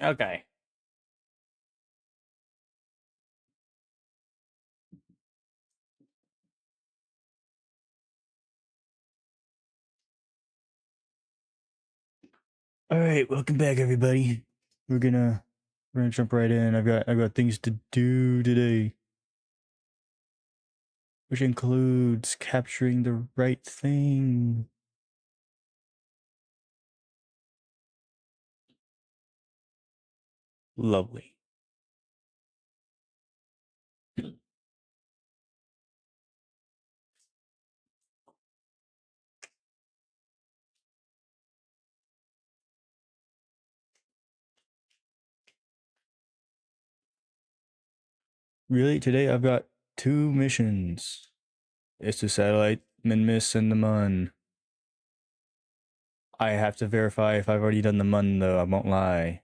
Okay. All right, welcome back, everybody. We're gonna jump right in. I've got things to do today, which includes capturing the right thing. Lovely. Really, today I've got 2 missions. It's the satellite Minmus and the Mun. I have to verify if I've already done the Mun, though. I won't lie.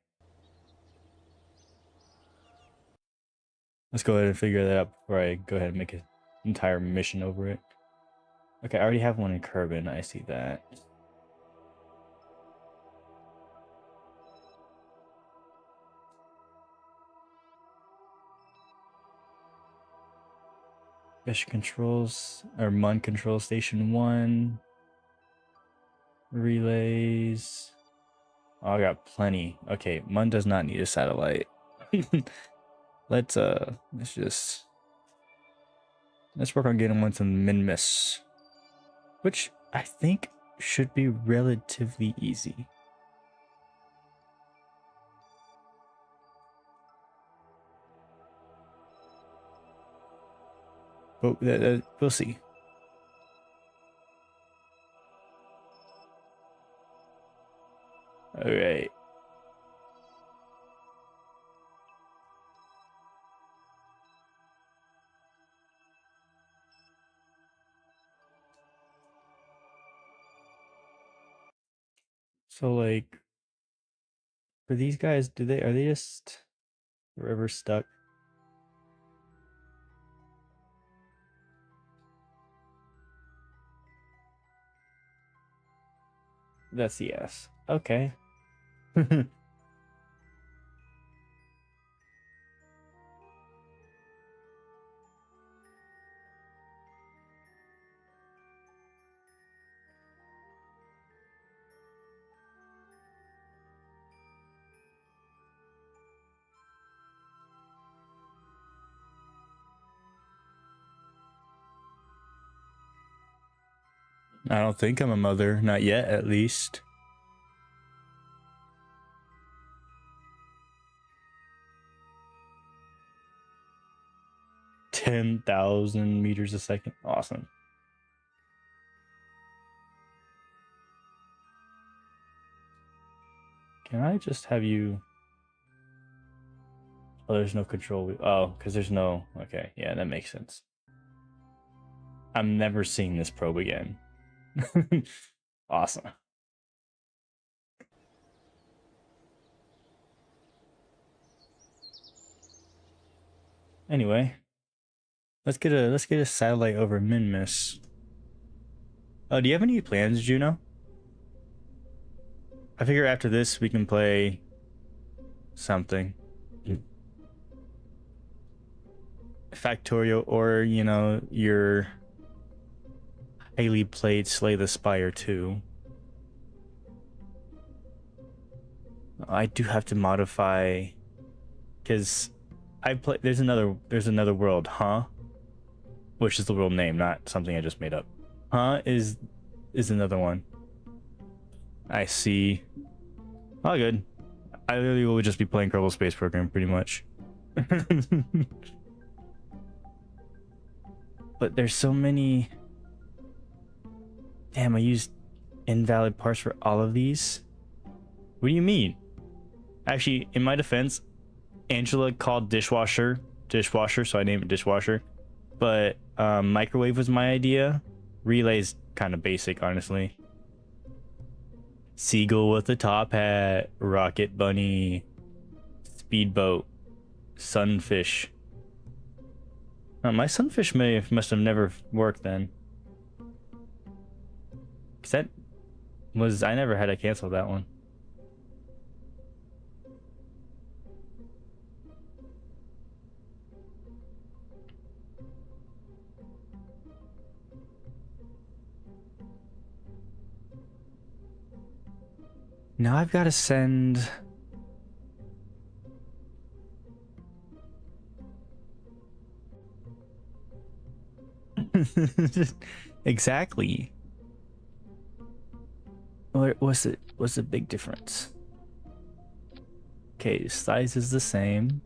Let's go ahead and figure that out before I go ahead and make an entire mission over it. Okay, I already have one in Kerbin. I see that. Mission controls, or Mun control station 1. Relays. Oh, I got plenty. Okay, Mun does not need a satellite. let's work on getting one some min-miss, which I think should be relatively easy. But we'll see. All right. So like for these guys, are they just forever stuck? That's yes. Okay. I don't think I'm a mother, not yet at least. $10,000 meters a second. Awesome. Can I just have you? Oh, there's no control. Oh, because there's no. Okay, yeah, that makes sense. I'm never seeing this probe again. Awesome. Anyway, let's get a satellite over Minmus. Oh, do you have any plans, Juno? I figure after this we can play something. Factorio, or you know, your highly played Slay the Spire 2. I do have to modify because I play. There's another world, huh? Which is the world name, not something I just made up. Huh is another one. I see. Oh, good. I literally will just be playing Kerbal Space Program pretty much. But there's so many. Damn, I used invalid parts for all of these. What do you mean? Actually, in my defense, Angela called dishwasher, so I named it dishwasher. But microwave was my idea. Relay's kind of basic, honestly. Seagull with a top hat, rocket bunny, speedboat, sunfish. My sunfish must have never worked then. Cause that was, I never had to cancel that one. Now I've got to send. Exactly. What's the big difference? Okay, size is the same.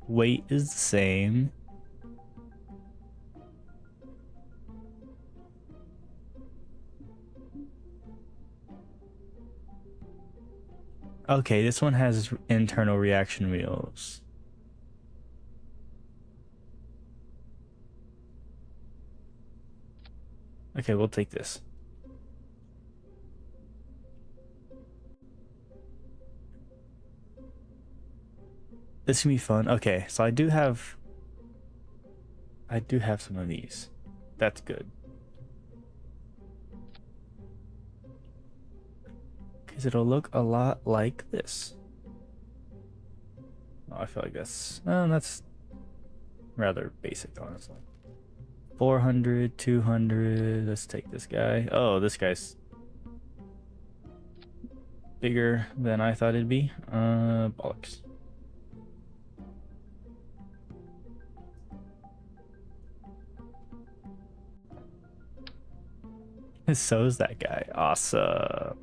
Weight is the same. Okay, this one has internal reaction wheels. Okay, we'll take this. This can be fun. Okay, so I do have some of these. That's good. Because it'll look a lot like this. Oh, I feel like that's rather basic, honestly. 400, 200. Let's take this guy. Oh, this guy's bigger than I thought it'd be. Bollocks. So is that guy. Awesome.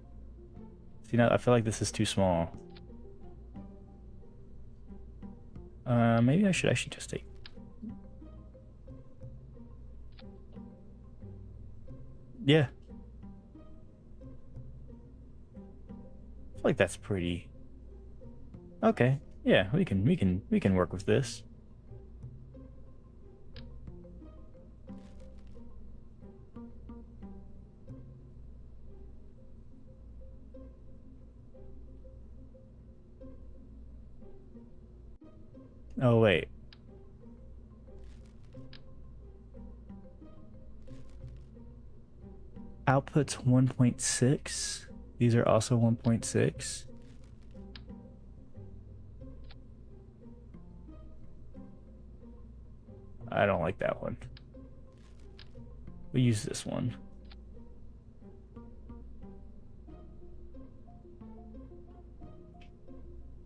See, now I feel like this is too small. Maybe I should actually just take. Yeah. I feel like that's pretty. Okay. Yeah, we can work with this. Oh wait. Output's 1.6. These are also 1.6. I don't like that one. We use this one.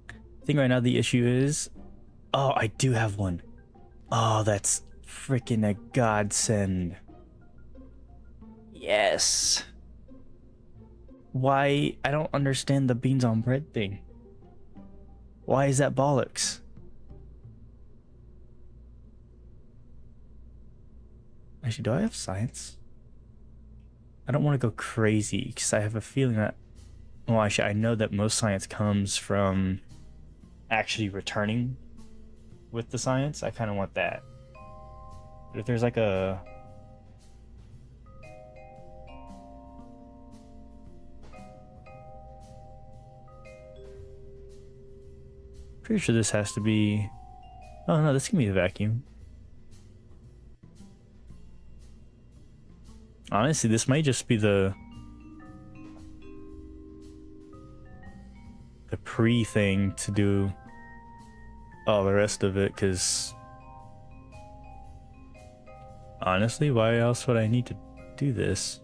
I think right now the issue is, oh, I do have one. Oh, that's freaking a godsend. Yes. Why? I don't understand the beans on bread thing. Why is that bollocks? Actually, do I have science? I don't want to go crazy because I have a feeling that, well, actually, I know that most science comes from actually returning with the science. I kind of want that. But if there's like a... Pretty sure this has to be... Oh no, this can be a vacuum. Honestly, this might just be the pre-thing to do all the rest of it, because honestly, why else would I need to do this?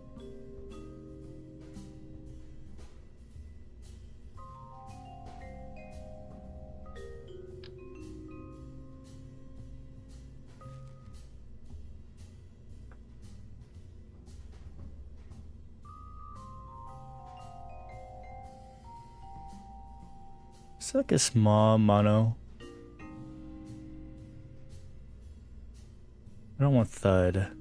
It's like a small mono. I don't want thud.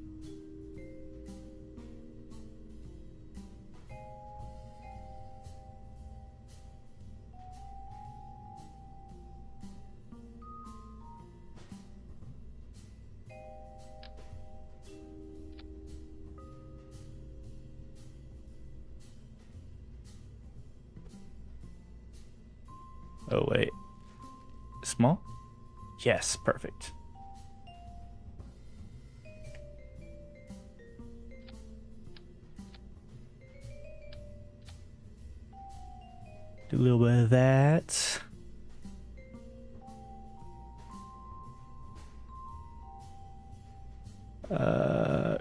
Oh wait. Small? Yes, perfect. Do a little bit of that.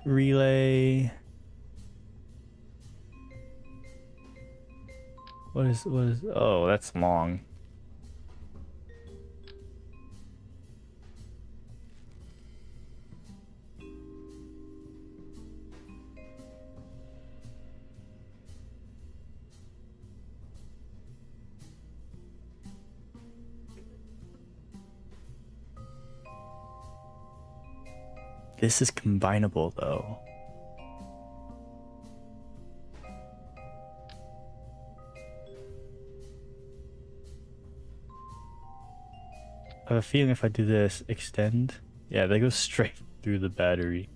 Relay. What is, oh, that's long. This is combinable though. I have a feeling if I do this, extend, yeah, they go straight through the battery.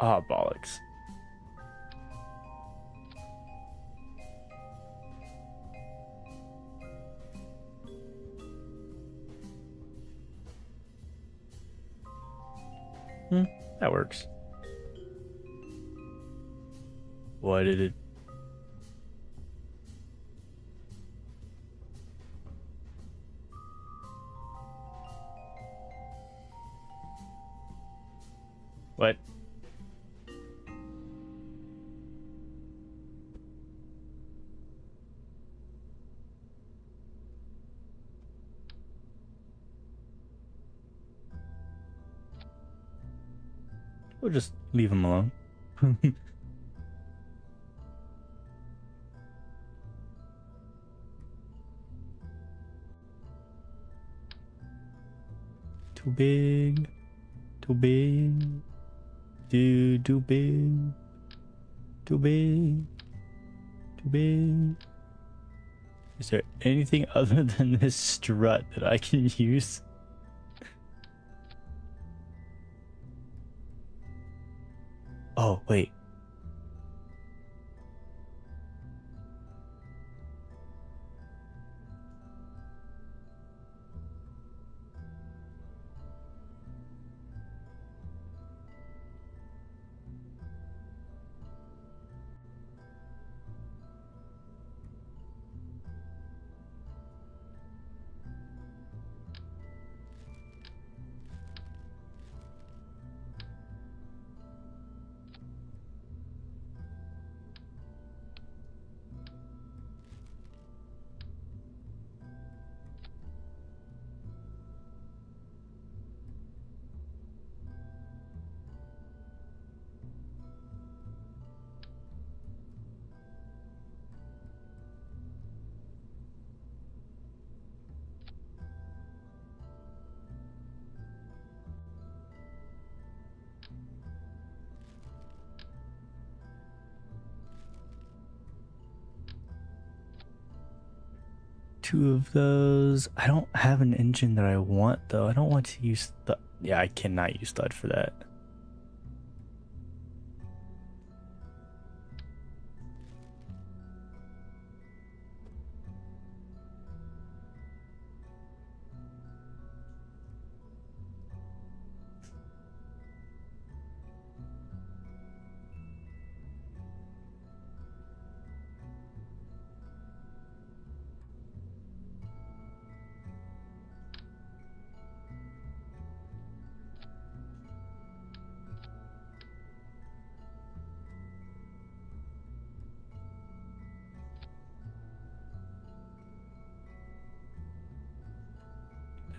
Ah, bollocks. That works. Why did it? What? We'll just leave him alone. Too big. Too big. Dude, too big. Too big. Too big. Is there anything other than this strut that I can use? Oh, wait. Two of those. I don't have an engine that I want though. I don't want to use the. Yeah, I cannot use stud for that.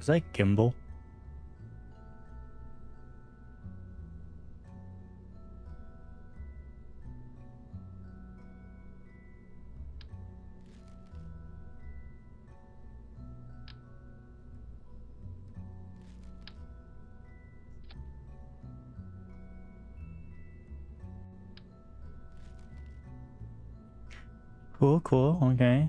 Is that gimbal? Cool, cool, okay.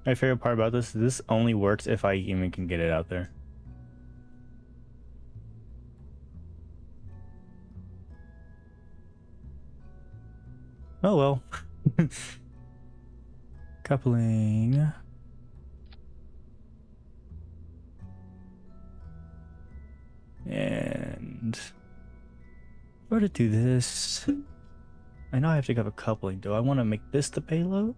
My favorite part about this is this only works if I even can get it out there. Oh well. Coupling. And if I were to do this, I know I have to have a coupling. Do I want to make this the payload?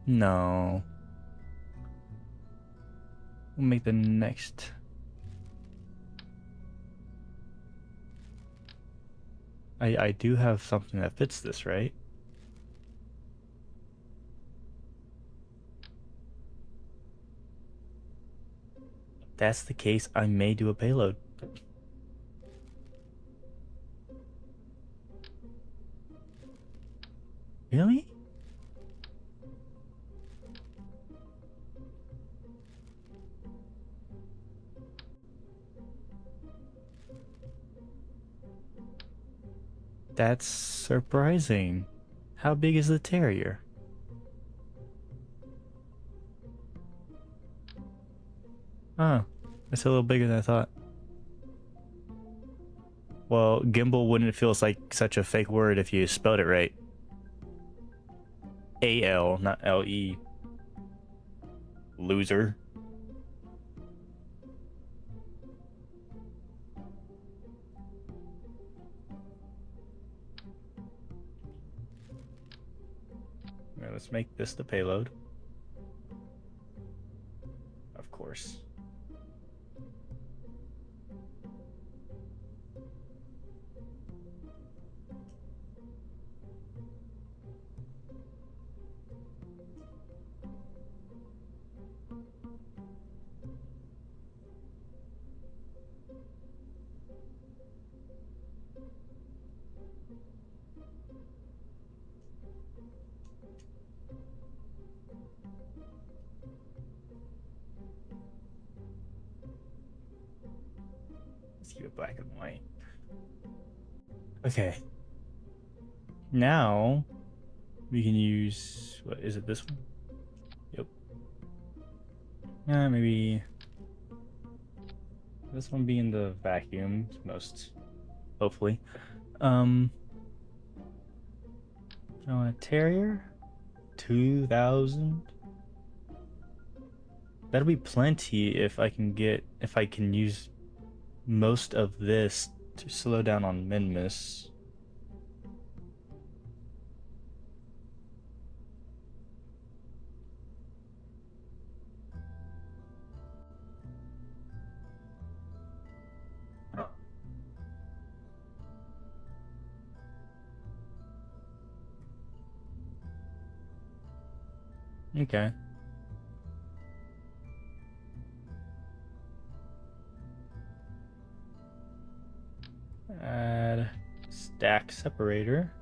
No. We'll make the next. I do have something that fits this, right? If that's the case, I may do a payload. Really? That's surprising. How big is the Terrier? Huh. It's a little bigger than I thought. Well, gimbal wouldn't feel like such a fake word if you spelled it right. A-L, not L-E. Loser. Alright, let's make this the payload. Of course. black and white. Okay. Now we can use, what is it, this one? Yep. Maybe this one being the vacuum most, hopefully. A terrier, 2,000. That'll be plenty if I can use most of this to slow down on Minmus. Okay. Add stack separator.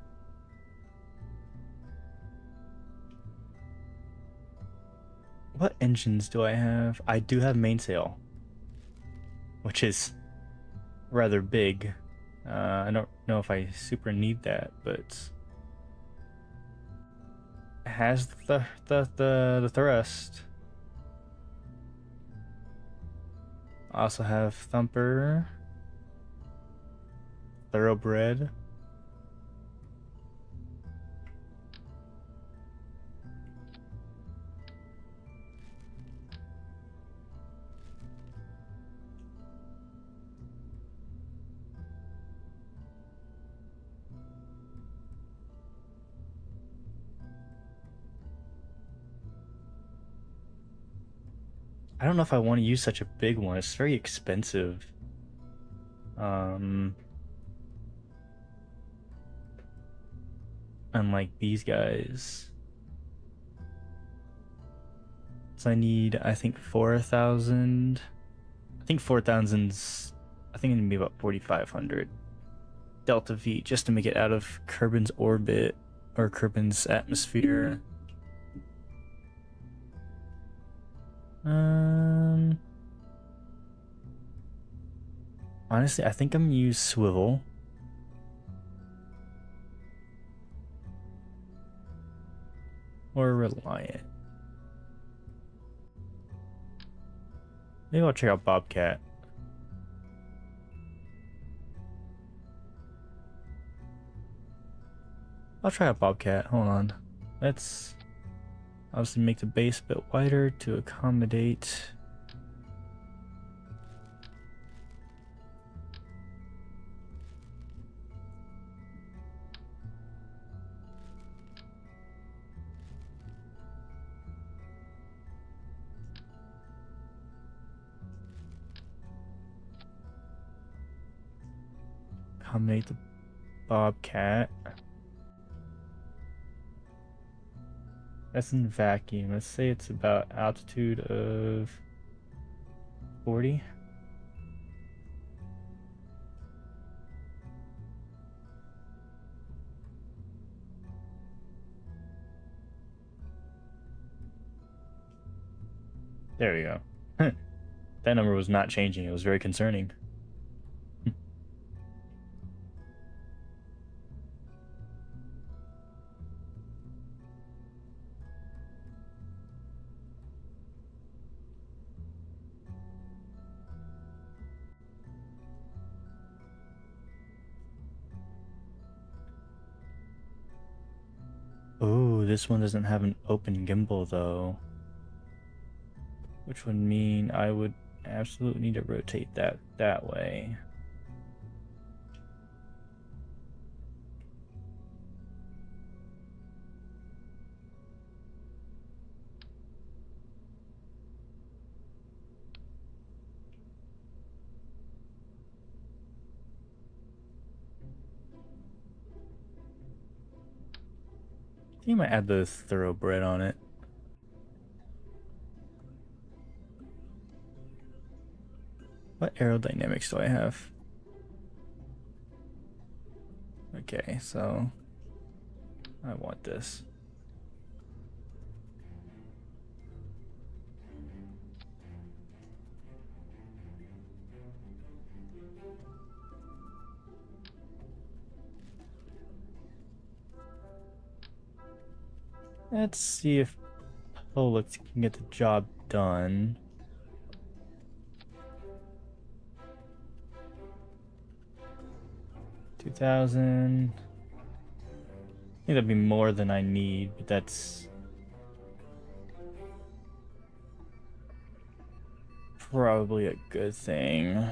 What engines do I have? I do have mainsail, which is rather big. I don't know if I super need that, but it has the thrust. I also have thumper, thoroughbred. I don't know if I want to use such a big one. It's very expensive. Unlike these guys. So I need, I think, 4,000. I think 4,000's, I think it's gonna be about 4,500 Delta V just to make it out of Kerbin's orbit or Kerbin's atmosphere. Honestly, I think I'm gonna use swivel. Or reliant. Maybe I'll check out Bobcat. I'll try out Bobcat. Hold on. Let's obviously make the base a bit wider to accommodate. Accommodate the Bobcat. That's in vacuum. Let's say it's about altitude of 40. There we go. That number was not changing. It was very concerning. Oh, this one doesn't have an open gimbal though. Which would mean I would absolutely need to rotate that way. I think I might add the thoroughbred on it. What aerodynamics do I have? Okay, so I want this. Let's see if Polux can get the job done. $2,000. I think that'd be more than I need, but that's probably a good thing.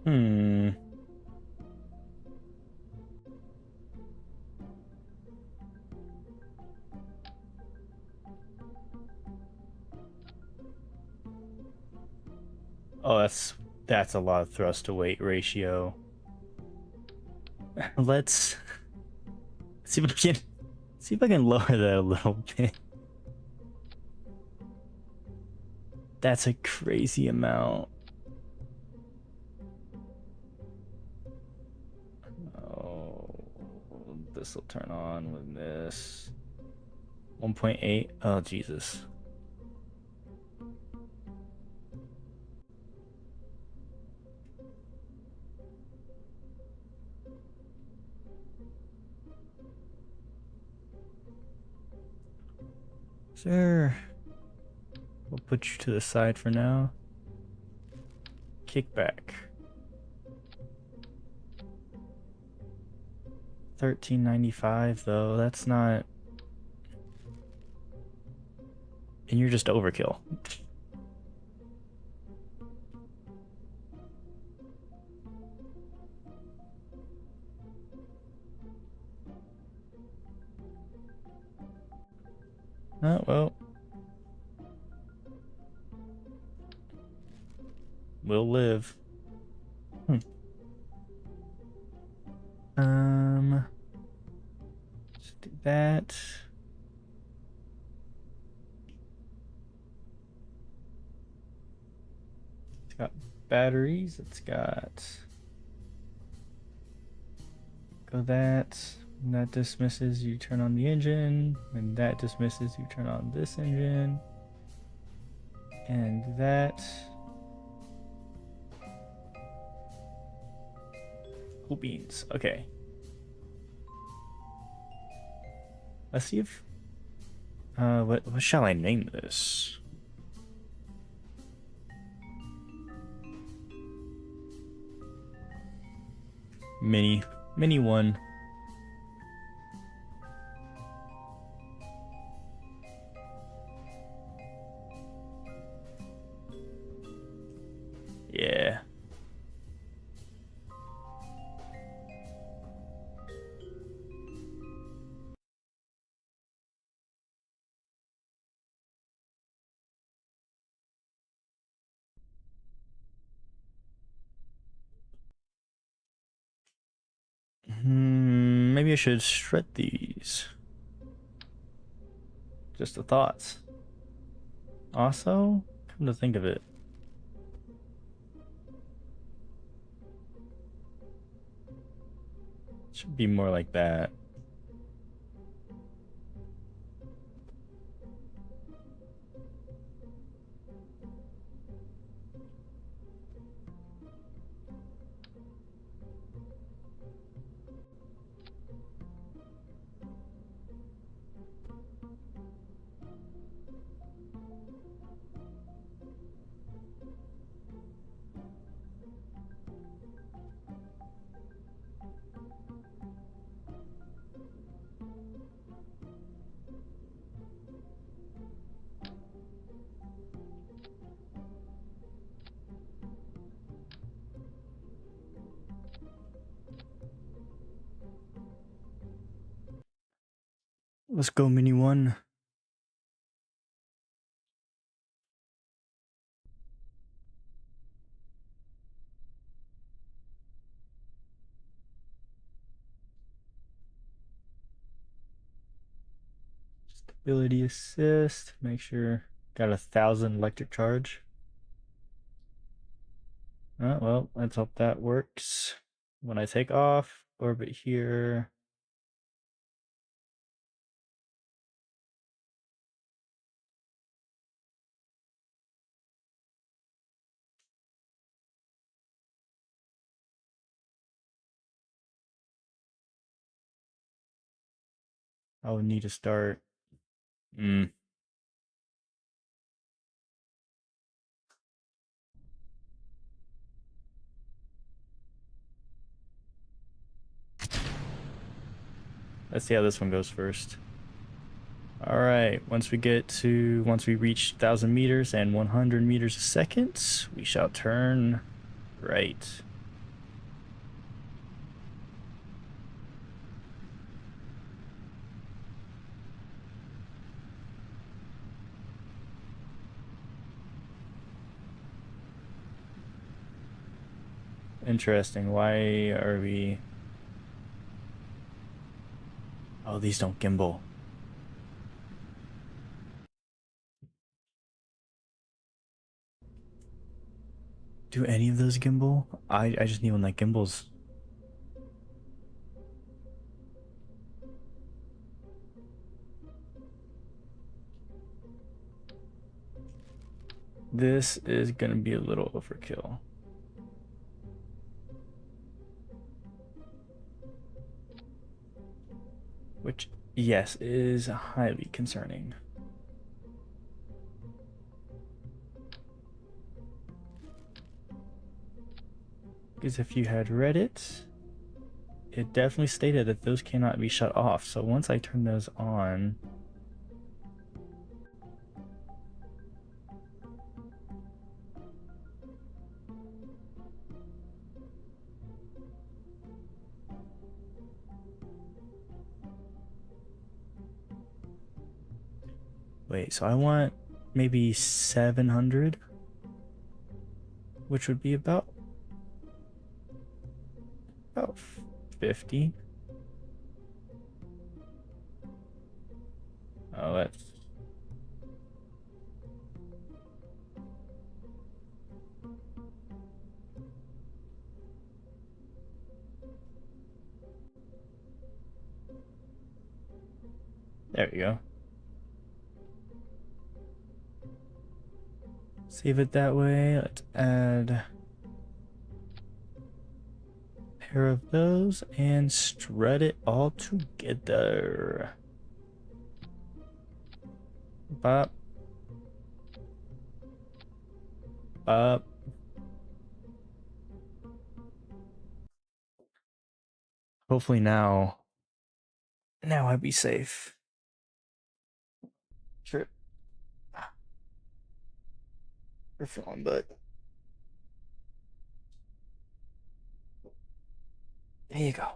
Hmm. Oh, that's a lot of thrust to weight ratio. Let's see if I can lower that a little bit. That's a crazy amount. Oh, this will turn on with this. 1.8. Oh, Jesus. Sure. We'll put you to the side for now. Kickback. 1395 though. That's not. And you're just overkill. Oh, well. We'll live. Hmm. Let's do that. It's got batteries. It's got. Go that. When that dismisses, you turn on the engine. When that dismisses, you turn on this engine. And that. Cool beans. Okay. Let's see if. What shall I name this? Mini one. Yeah. Maybe I should shred these. Just a thought. Also, come to think of it. Should be more like that. Let's go, Mini One. Stability assist. Make sure got 1,000 electric charge. Oh, well, let's hope that works. When I take off, orbit here. I would need to start. Let's see how this one goes first. All right, once we reach 1,000 meters and 100 meters a second, we shall turn right. Interesting. Why are we... Oh, these don't gimbal. Do any of those gimbal? I just need one that gimbals. This is gonna be a little overkill. Which, yes, is highly concerning. Because if you had read it, it definitely stated that those cannot be shut off. So once I turn those on... Wait, so I want maybe 700, which would be about 50. Oh, that's... There we go. Save it that way. Let's add a pair of those and strut it all together. Bop. Bop. Hopefully now I'd be safe. Sure. We're feeling, but there you go.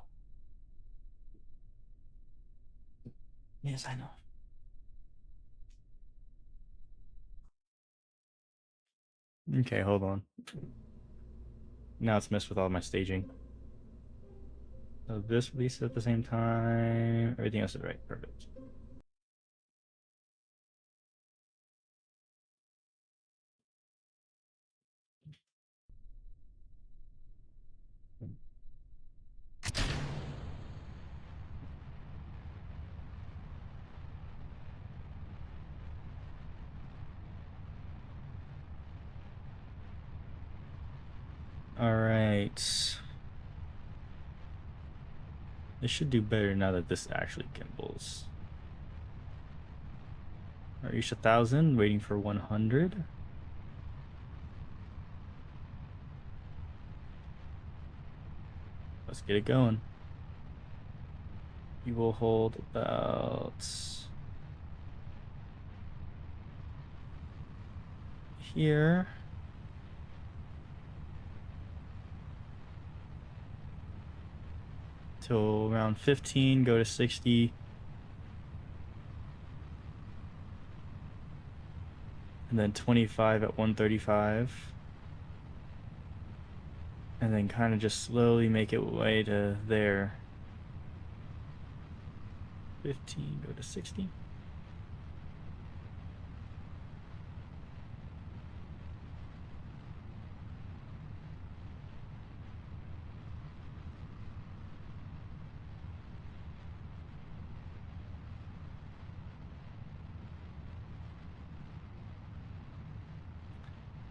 Yes, I know. Okay, hold on. Now it's messed with all my staging. So this releases at the same time. Everything else is right. Perfect. All right. This should do better now that this actually gimbals. I reached 1,000, waiting for 100. Let's get it going. You will hold about here. Till around 15, go to 60. and then 25 at 135. And then kind of just slowly make it way to there. 15, go to 60.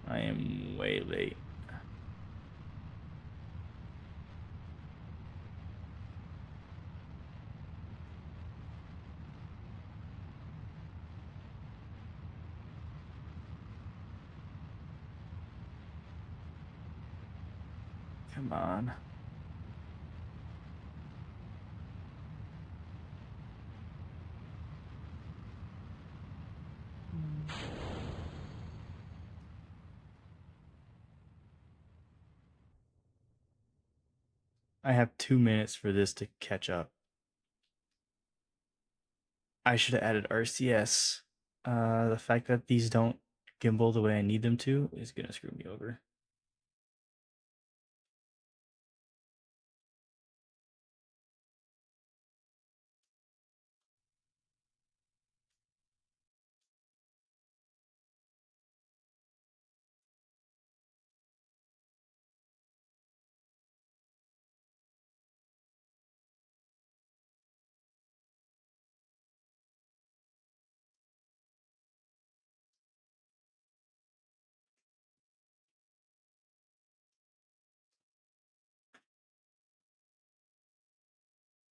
I am way late. Come on. I have 2 minutes for this to catch up. I should have added RCS. The fact that these don't gimbal the way I need them to is gonna screw me over.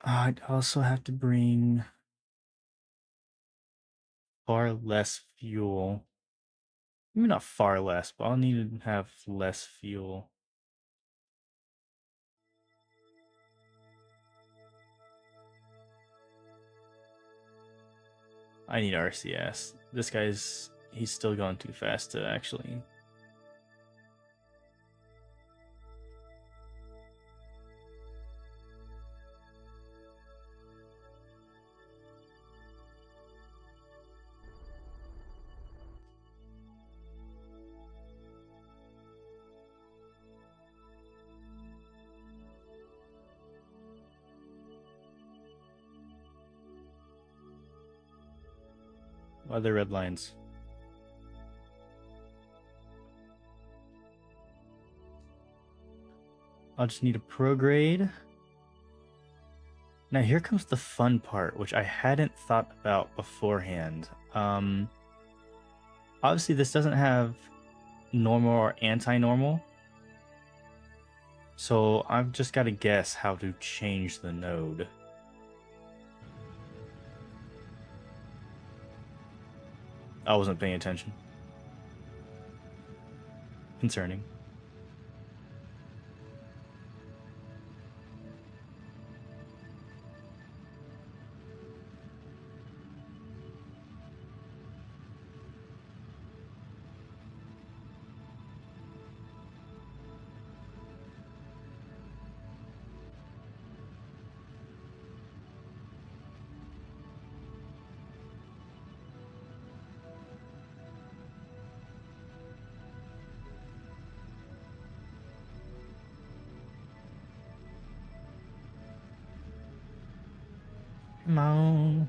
I'd also have to bring far less fuel. Maybe not far less, but I'll need to have less fuel. I need RCS. This he's still going too fast to actually. Other red lines. I'll just need a prograde. Now here comes the fun part, which I hadn't thought about beforehand. Obviously this doesn't have normal or anti-normal. So I've just got to guess how to change the node. I wasn't paying attention. Concerning. Come on.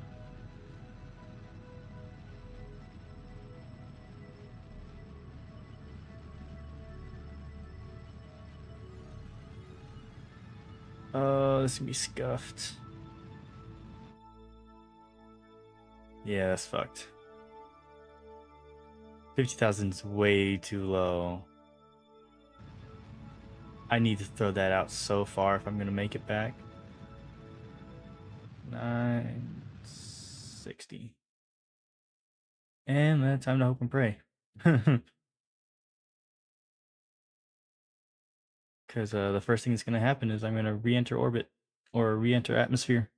Oh, this can be scuffed. Yeah, that's fucked. 50,000 is way too low. I need to throw that out so far if I'm gonna make it back. 960. And then time to hope and pray. Because the first thing that's going to happen is I'm going to re-enter orbit or re-enter atmosphere.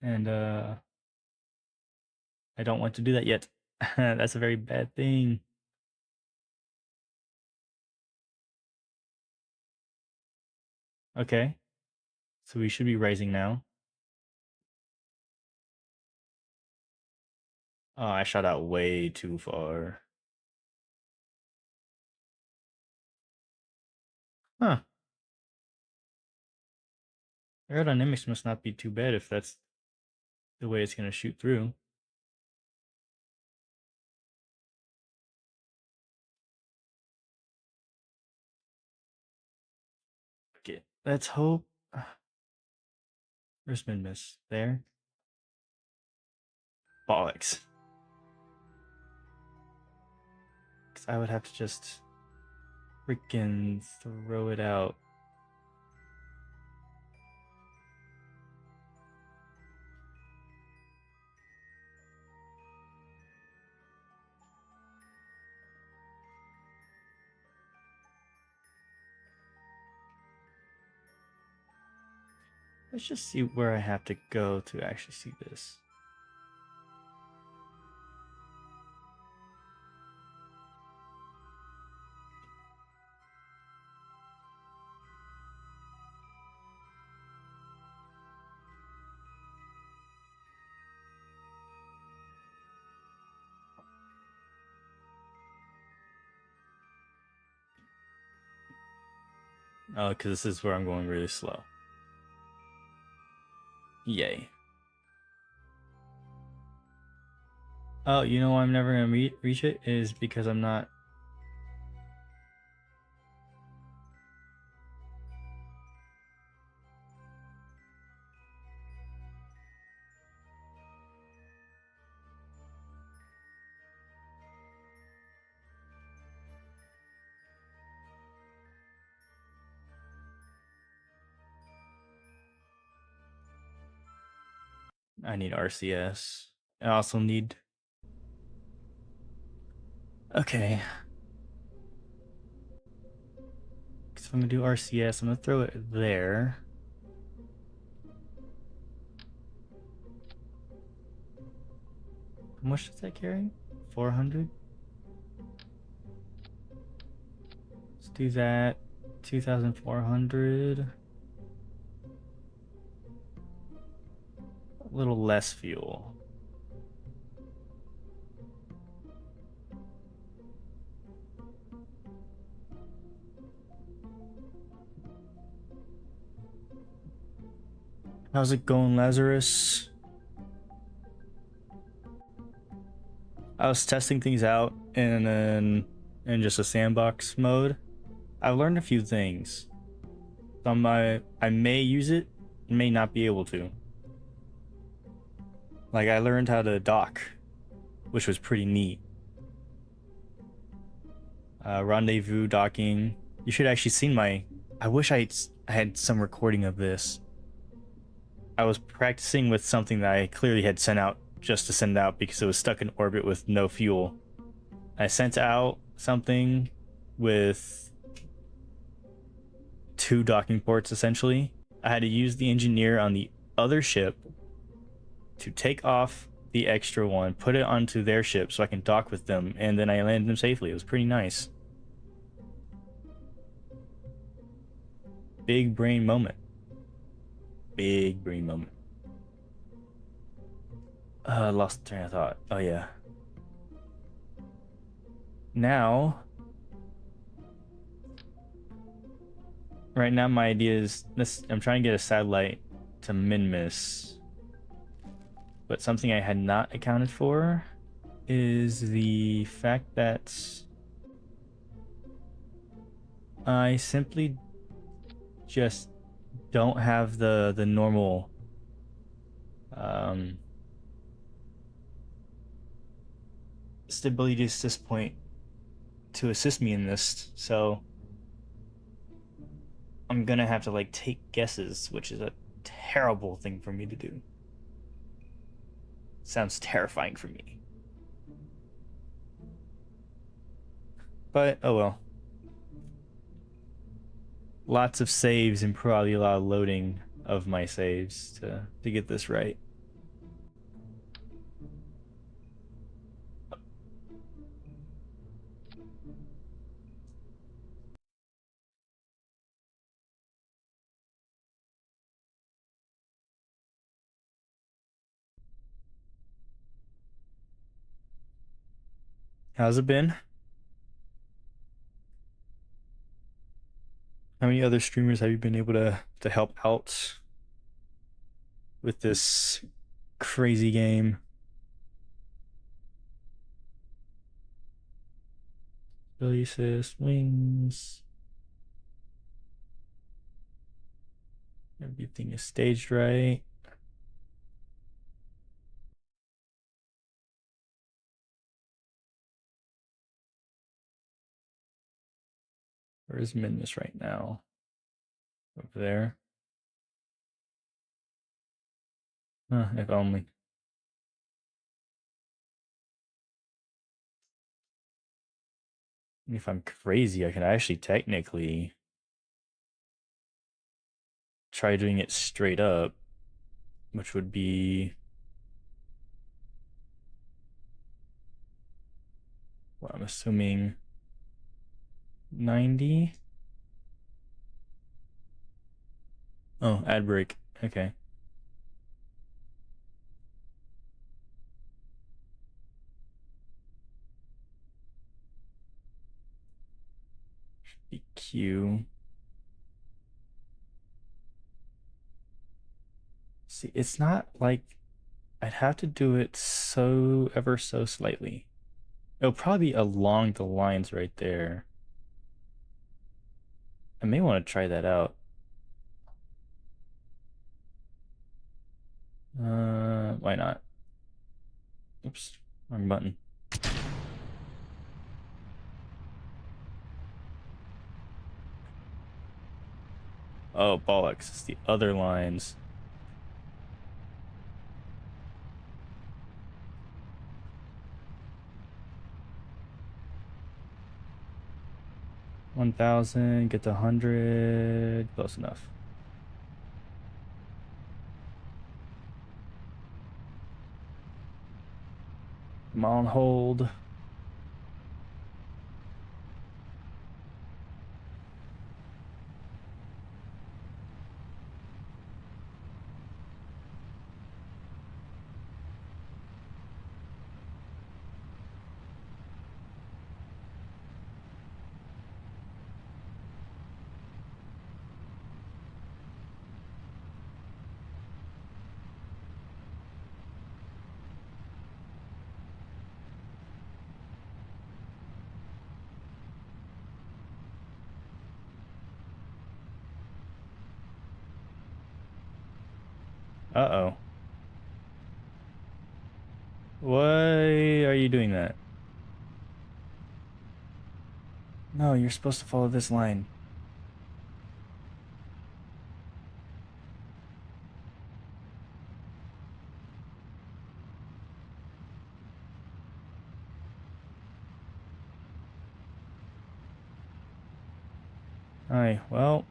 And I don't want to do that yet. That's a very bad thing. Okay. So we should be rising now. Oh, I shot out way too far. Huh. Aerodynamics must not be too bad if that's the way it's gonna shoot through. Okay, let's hope. Where's Minmus? There? Bollocks. Because I would have to just freaking throw it out. Let's just see where I have to go to actually see this. Oh, because this is where I'm going really slow. Yay. Oh, you know why I'm never going to reach it? Is because I'm not... I need RCS. I also need... Okay. Because if I'm going to do RCS, I'm going to throw it there. How much does that carry? 400? Let's do that. 2,400. A little less fuel. How's it going, Lazarus? I was testing things out in just a sandbox mode. I've learned a few things. Some I may use it, may not be able to. Like I learned how to dock, which was pretty neat. Rendezvous docking. You should actually seen my. I wish I had some recording of this. I was practicing with something that I clearly had sent out just to send out because it was stuck in orbit with no fuel. I sent out something with 2 docking ports essentially. I had to use the engineer on the other ship to take off the extra one, put it onto their ship so I can dock with them, and then I landed them safely. It was pretty nice. Big brain moment. Big brain moment. Lost the train of thought. Oh yeah. Now, right now my idea is this. I'm trying to get a satellite to Minmus, but something I had not accounted for is the fact that I simply just don't have the normal stability assist point to assist me in this, so I'm gonna have to like take guesses, which is a terrible thing for me to do. Sounds terrifying for me. But oh well. Lots of saves and probably a lot of loading of my saves to get this right. How's it been? How many other streamers have you been able to help out with this crazy game? Billy says wings. Everything is staged right. Where is Minmus right now? Over there. If only. If I'm crazy, I can actually technically try doing it straight up, which would be, well, I'm assuming 90. Oh, ad break. Okay. Be Q. See, it's not like I'd have to do it so ever so slightly. It'll probably be along the lines right there. I may want to try that out. Why not? Oops, wrong button. Oh, bollocks. It's the other lines. $1,000, get to 100. Close enough. I'm on hold. Uh-oh. Why are you doing that? No, you're supposed to follow this line. Alright, well.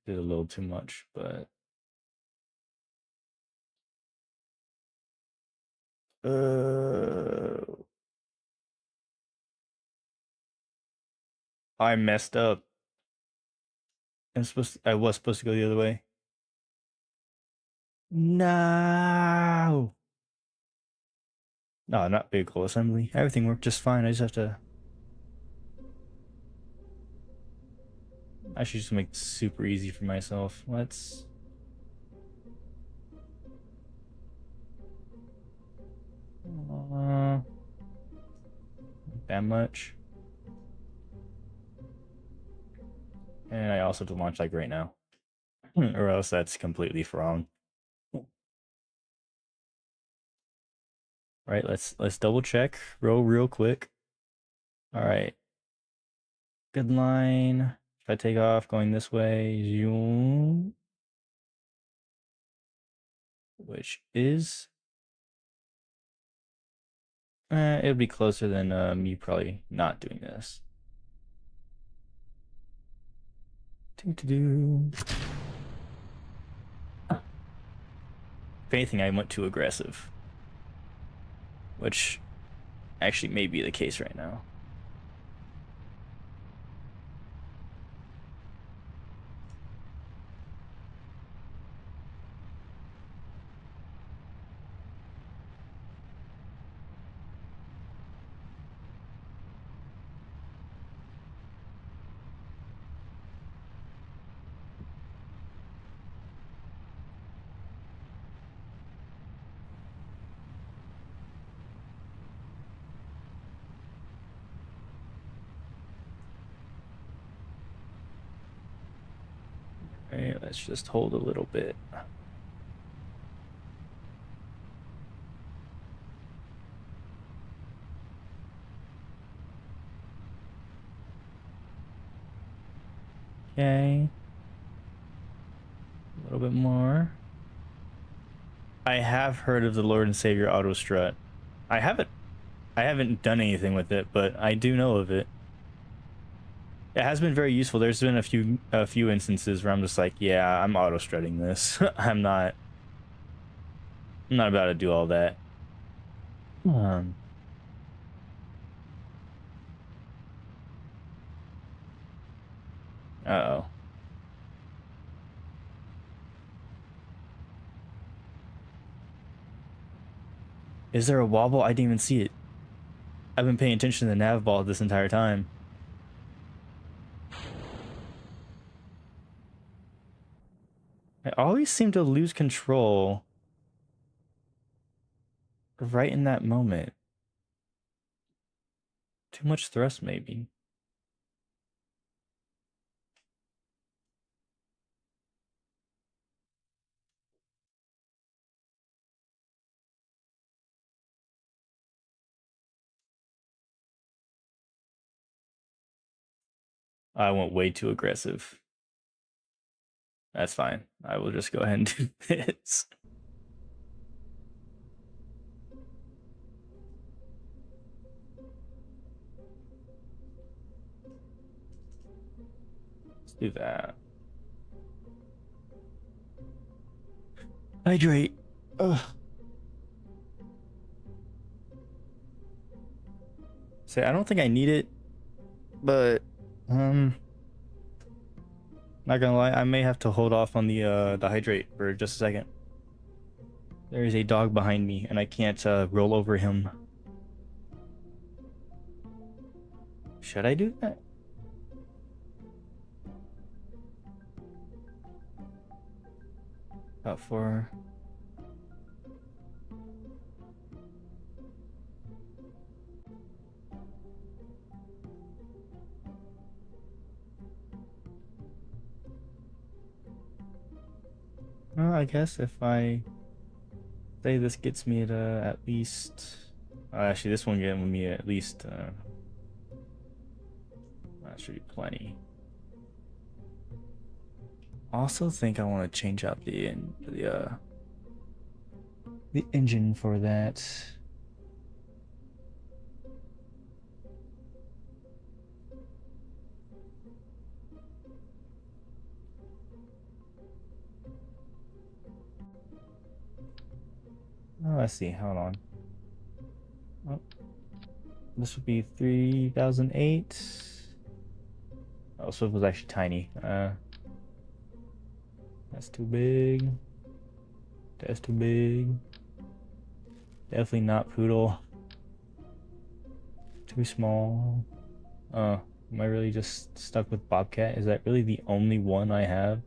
Did a little too much, but I messed up. I was supposed to go the other way. No. No, not vehicle assembly. Everything worked just fine. I just have to. I should just make it super easy for myself. Let's. That much. And I also have to launch like right now. Or else that's completely wrong. Right, let's double check. Row real quick. Alright. Good line. If I take off going this way, zoom. Which is it would be closer than me probably not doing this. Do. If anything, I went too aggressive, which actually may be the case right now. All right, let's just hold a little bit. Okay. A little bit more. I have heard of the Lord and Savior Auto Strut. I haven't done anything with it, but I do know of it. It has been very useful. There's been a few instances where I'm just like, yeah, I'm auto strutting this. I'm not about to do all that. Um, uh-oh. Is there a wobble? I didn't even see it. I've been paying attention to the nav ball this entire time. I always seem to lose control right in that moment. Too much thrust, maybe. I went way too aggressive. That's fine. I will just go ahead and do this. Let's do that. Hydrate. Ugh. Say, I don't think I need it, but not gonna lie, I may have to hold off on the hydrate for just a second. There is a dog behind me, and I can't roll over him. Should I do that? About four. Well, I guess if I say this gets me at least. Actually, this one getting me at least. That should be plenty. Also, think I want to change out the engine for that. Oh, let's see. Hold on. Oh, this would be 3008. Oh, so it was actually tiny. That's too big. That's too big. Definitely not poodle. Too small. Am I really just stuck with Bobcat? Is that really the only one I have?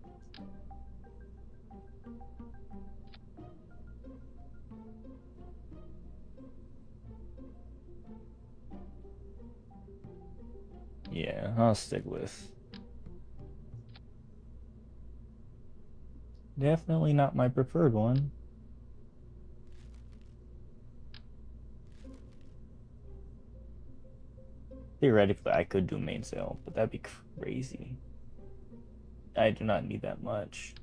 Yeah, I'll stick with. Definitely not my preferred one. Theoretically, I could do mainsail, but that'd be crazy. I do not need that much.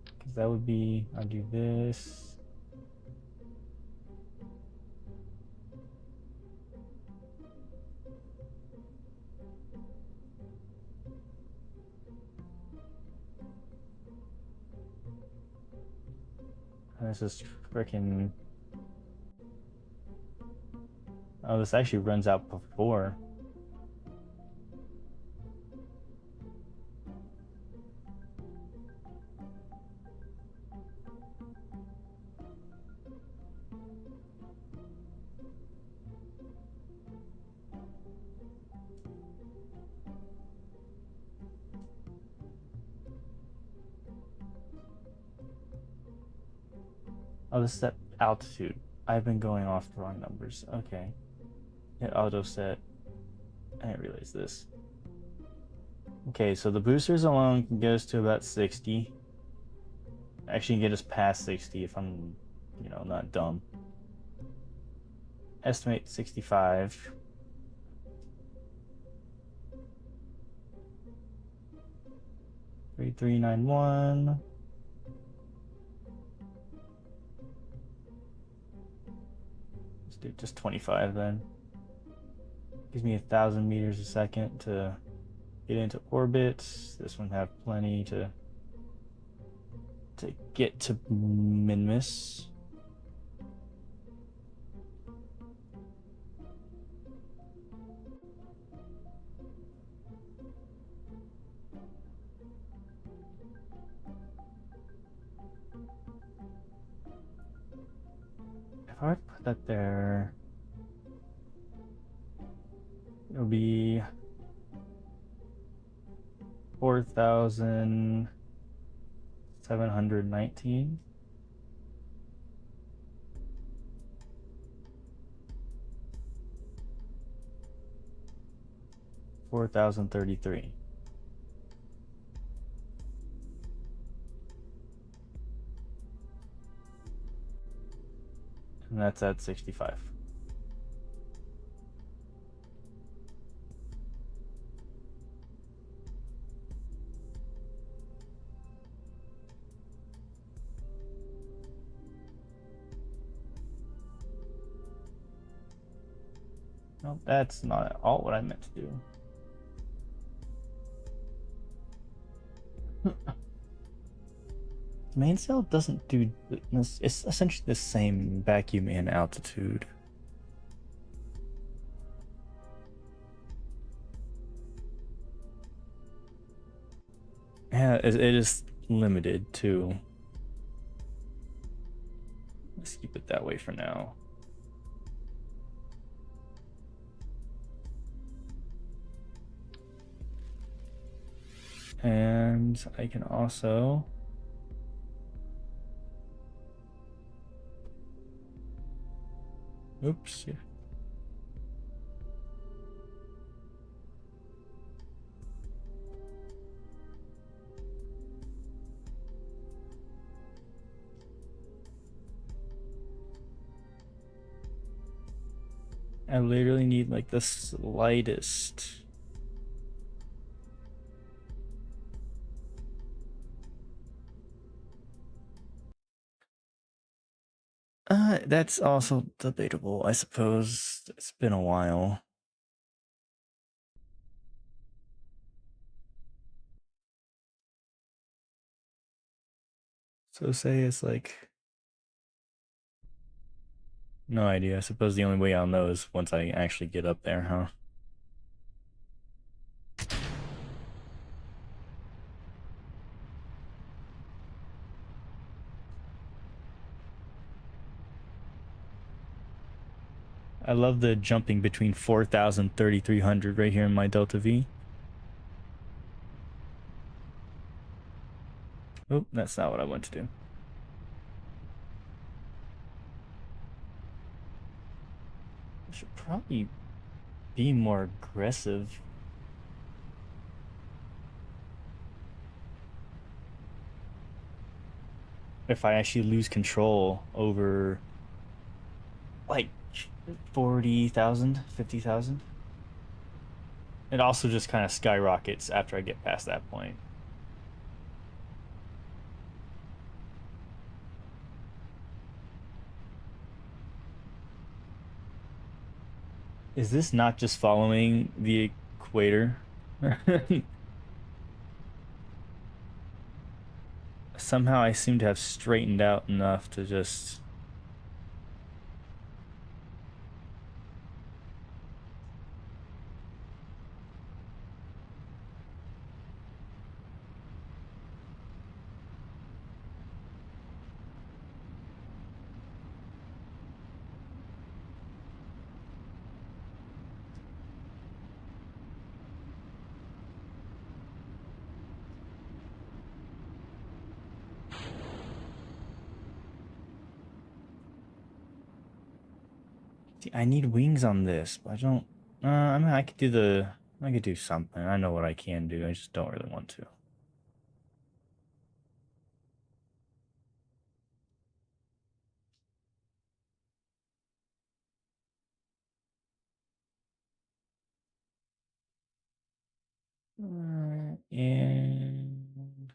Because that would be, I'll do this. This is freaking. Oh, this actually runs out before. Oh, this is at altitude. I've been going off the wrong numbers. Okay. Hit auto set. I didn't realize this. Okay, so the boosters alone can get us to about 60. Actually, get us past 60 if I'm, not dumb. Estimate 65. Three, 391. Let's do just 25 then. Gives me 1,000 meters a second to get into orbit. This one have plenty to get to Minmus. If I were to put that there, it'll be 4,719. $4,033. And that's at 65. No, that's not at all what I meant to do. Mainsail doesn't do this. It's essentially the same vacuum and altitude. Yeah, it is limited too. Let's keep it that way for now. And I can also oops. Yeah. I literally need like the slightest. That's also debatable, I suppose. It's been a while. So say it's like no idea. I suppose the only way I'll know is once I actually get up there, huh? I love the jumping between 4,000 3,300 right here in my Delta V. Oh, that's not what I want to do. I should probably be more aggressive. If I actually lose control over like 40,000, 50,000. It also just kind of skyrockets after I get past that point. Is this not just following the equator? somehow I seem to have straightened out enough to just... See, I need wings on this, but I don't... I mean, I could do the... I could do something. I know what I can do. I just don't really want to. And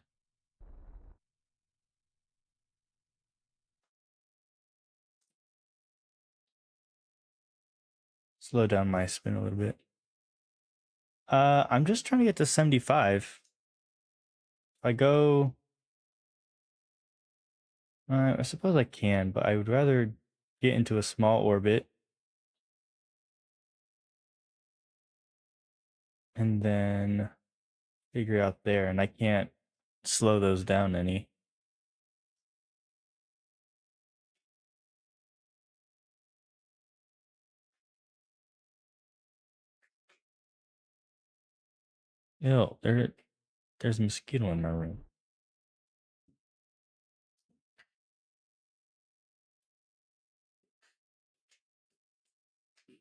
slow down my spin a little bit. I'm just trying to get to 75. If I go... I suppose I can, but I would rather get into a small orbit. And then figure out there, and I can't slow those down any. Ew, there's a mosquito in my room.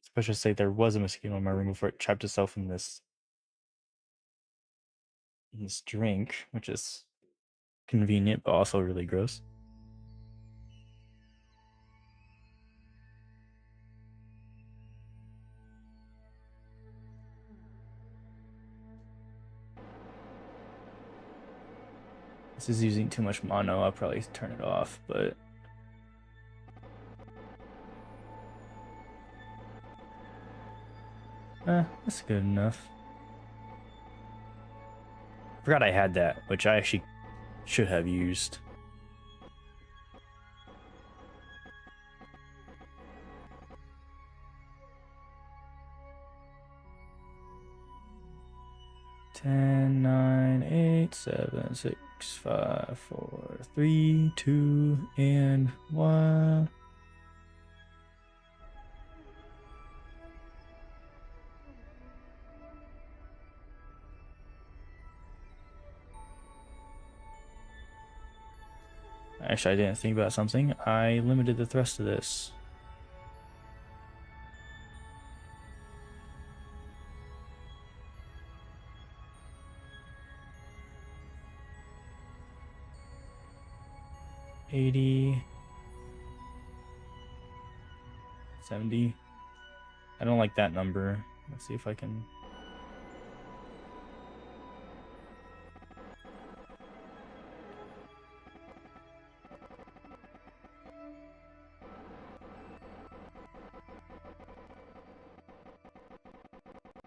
Especially say there was a mosquito in my room before it trapped itself in this drink, which is convenient but also really gross. This is using too much mono. I'll probably turn it off, but that's good enough. Forgot I had that, which I actually should have used. Ten, 9, 8, 7, 6, 5, 4, 3, 2, and 1. Actually, I didn't think about something. I limited the thrust of this. $80, $70. I don't like that number. Let's see if I can...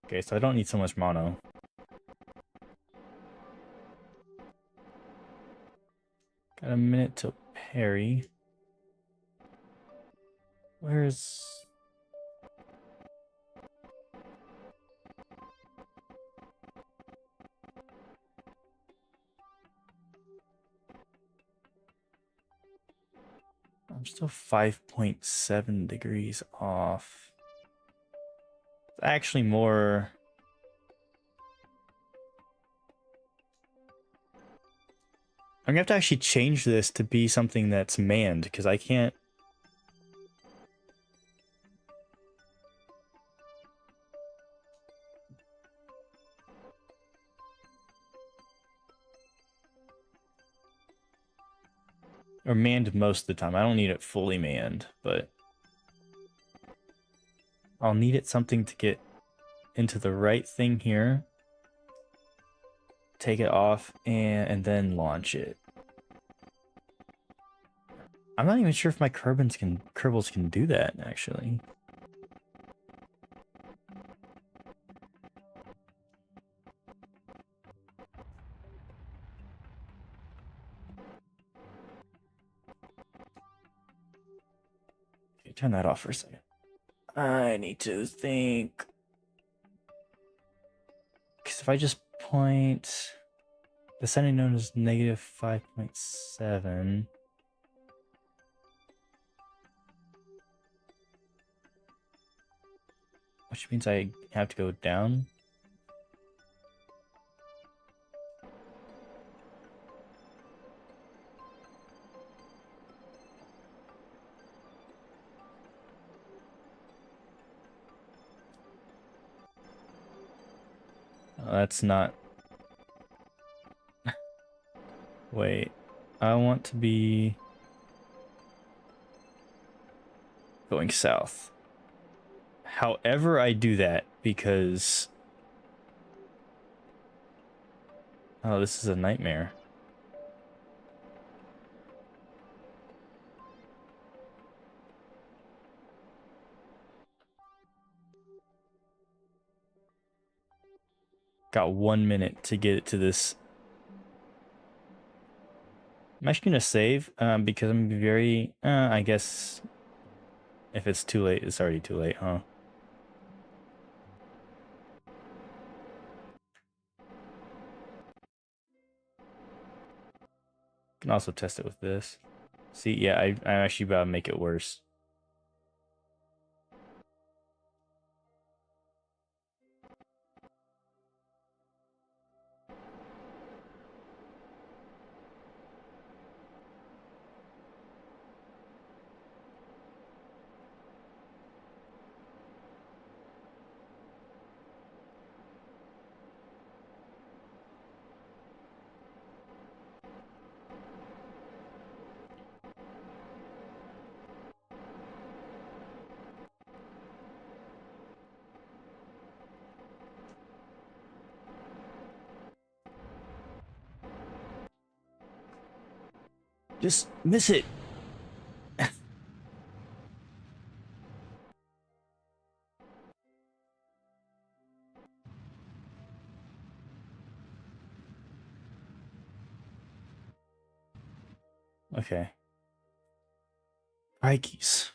Okay, so I don't need so much mono. Got a minute till parry. Where's... I'm still 5.7 degrees off. It's actually more... I'm gonna have to actually change this to be something that's manned, because I can't... Or manned most of the time. I don't need it fully manned, but... I'll need it something to get into the right thing here. Take it off, and then launch it. I'm not even sure if my Kerbals can do that, actually. turn that off for a second. I need to think. Because if I just point the setting known as negative 5.7. Which means I have to go down. That's not... Wait, I want to be going south. However I do that, because... Oh, this is a nightmare. Got 1 minute to get it to this. I'm actually gonna save, because I'm very, I guess if it's too late, it's already too late, huh? Can also test it with this. See, yeah, I'm actually about to make it worse. Just miss it. Okay. Ikes.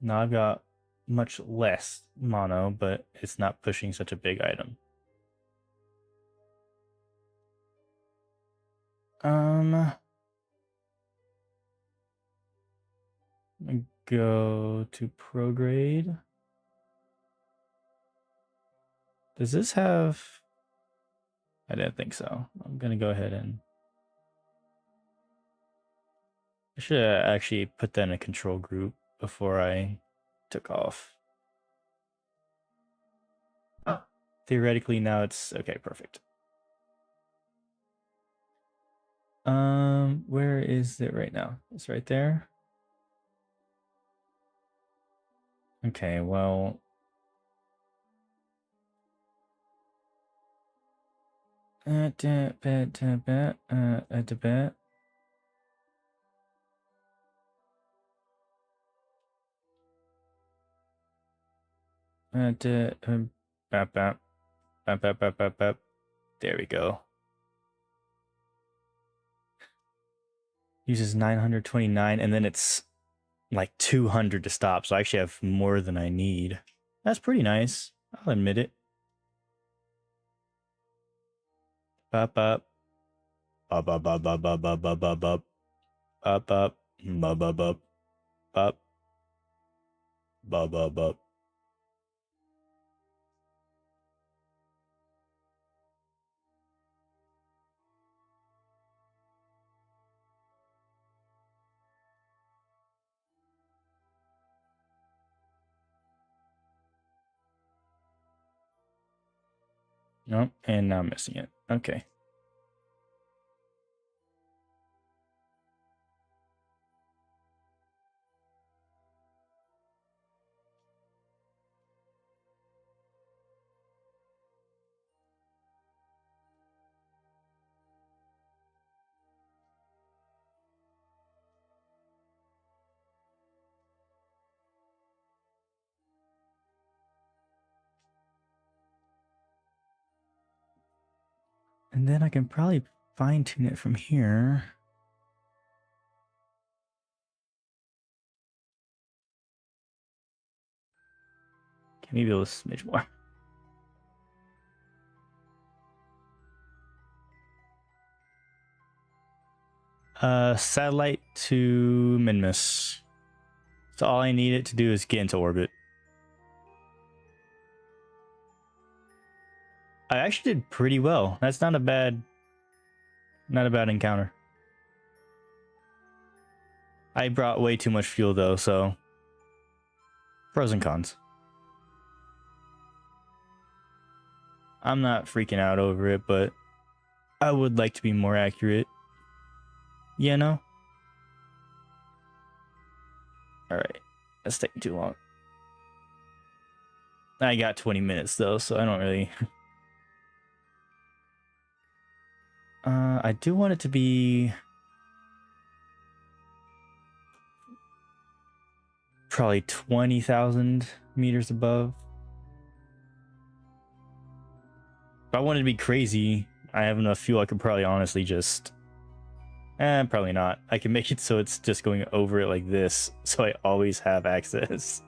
Now I've got much less mono, but it's not pushing such a big item. Go to prograde. Does this have... I didn't think so. I'm gonna go ahead and... I should actually put that in a control group before I took off. Oh. Theoretically, now it's... Okay, perfect. Where is it right now? It's right there. Okay, well... There we go. Uses 929, and then it's like 200 to stop, so I actually have more than I need. That's pretty nice. I'll admit it. Bop up. Bop up bop bop bop bop bop bop bop. Bop up. Bop bop bop. Bop. Bop bop bop. Nope, and now I'm missing it. Okay. And then I can probably fine tune it from here. Maybe a smidge more. Satellite to Minmus. So all I need it to do is get into orbit. I actually did pretty well. That's not a bad encounter. I brought way too much fuel though, so pros and cons. I'm not freaking out over it, but I would like to be more accurate. You know? Alright. That's taking too long. I got 20 minutes though, so I don't really... I do want it to be... probably 20,000 meters above. If I wanted to be crazy, I have enough fuel, I could probably honestly just... probably not. I can make it so it's just going over it like this, so I always have access.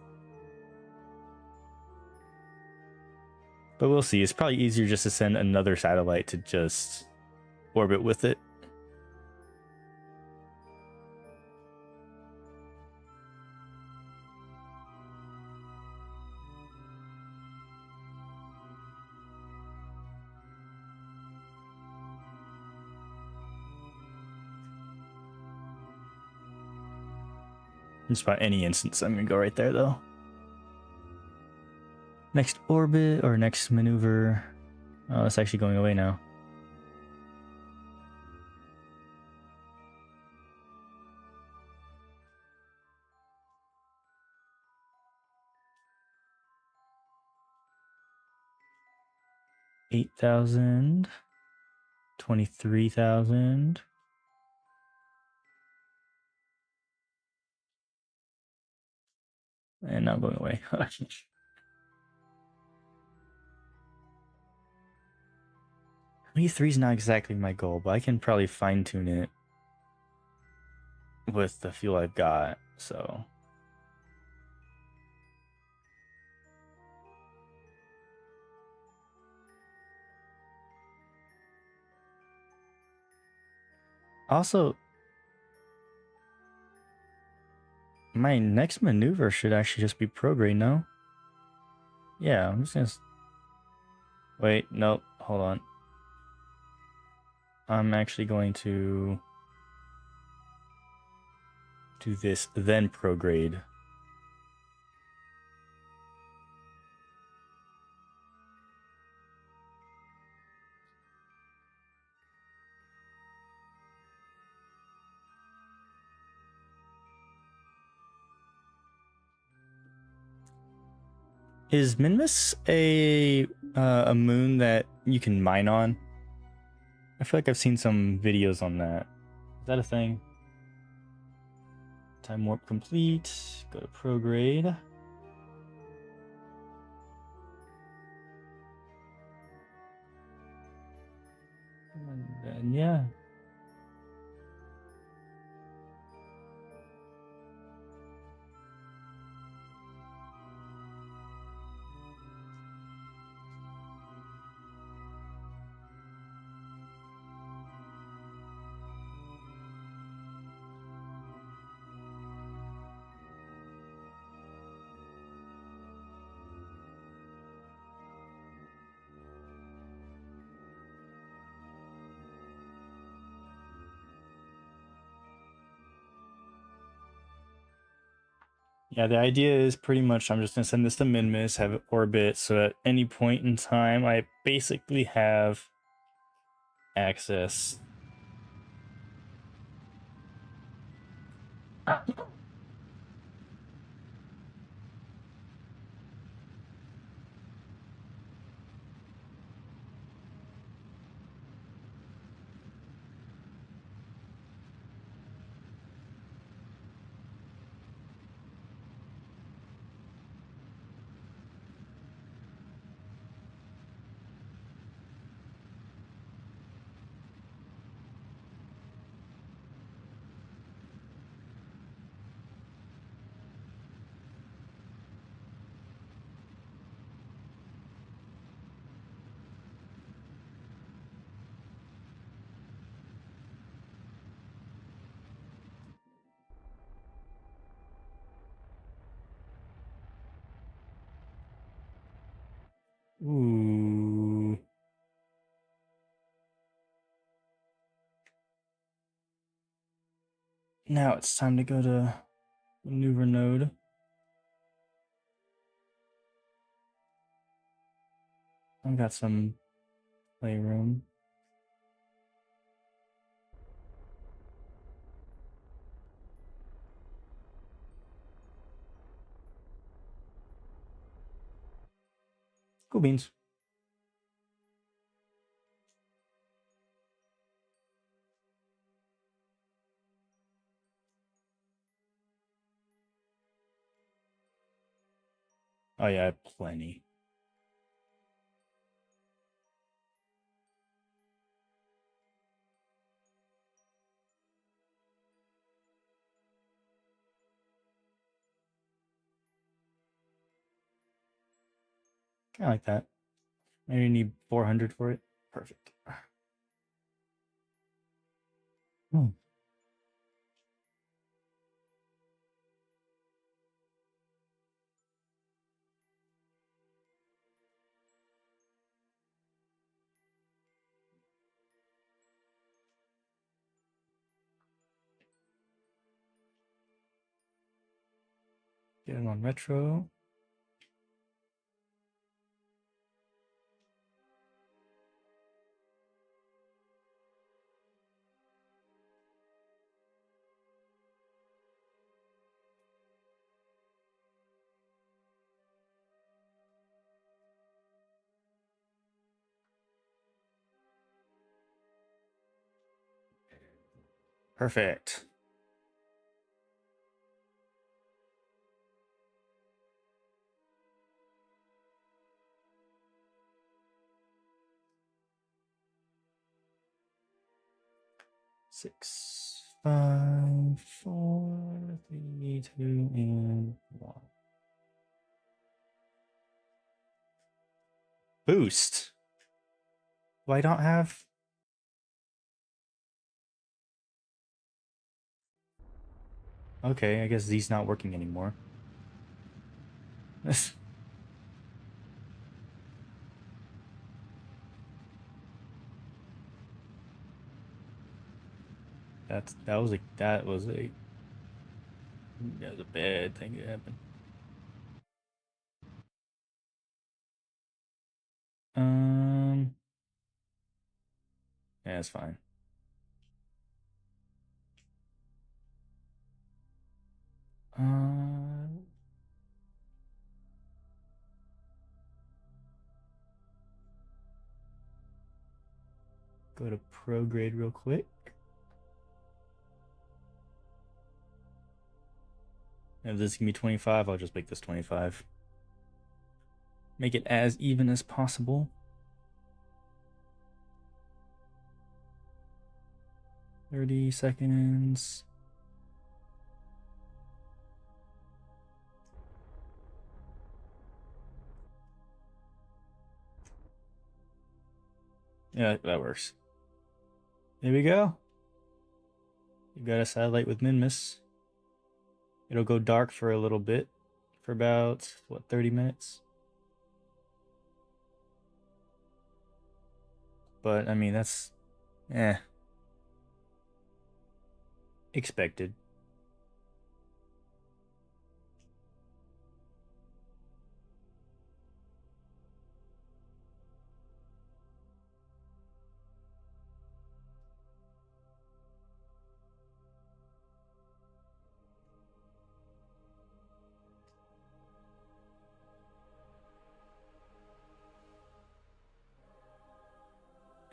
But we'll see. It's probably easier just to send another satellite to just orbit with it. Just about any instance, I'm gonna go right there though. Next orbit or next maneuver. Oh, it's actually going away now. $8,000, 23,000. And now going away. 23 is not exactly my goal, but I can probably fine tune it with the fuel I've got, so. Also, my next maneuver should actually just be prograde, no? Yeah, I'm just gonna... Wait, nope, hold on. I'm actually going to do this, then prograde. Is Minmus a moon that you can mine on? I feel like I've seen some videos on that. Is that a thing? Time warp complete. Go to prograde. And then yeah. Yeah, the idea is pretty much I'm just going to send this to Minmus, have it orbit, so at any point in time, I basically have access. Now it's time to go to maneuver node. I've got some playroom. Cool beans. Oh yeah, I have plenty. Kinda like that. Maybe need 400 for it. Perfect. Hmm. Get it on retro. Perfect. Six, five, four, three, two, and one. Boost. Well, I don't have. Okay, I guess Z's not working anymore. that was a bad thing that happened. Yeah, it's fine. Uh, Go to prograde real quick. If this can be 25, I'll just make this 25. Make it as even as possible. 30 seconds. Yeah, that works. There we go. You got a satellite with Minmus. It'll go dark for a little bit, for about, what, 30 minutes? But, I mean, that's, expected.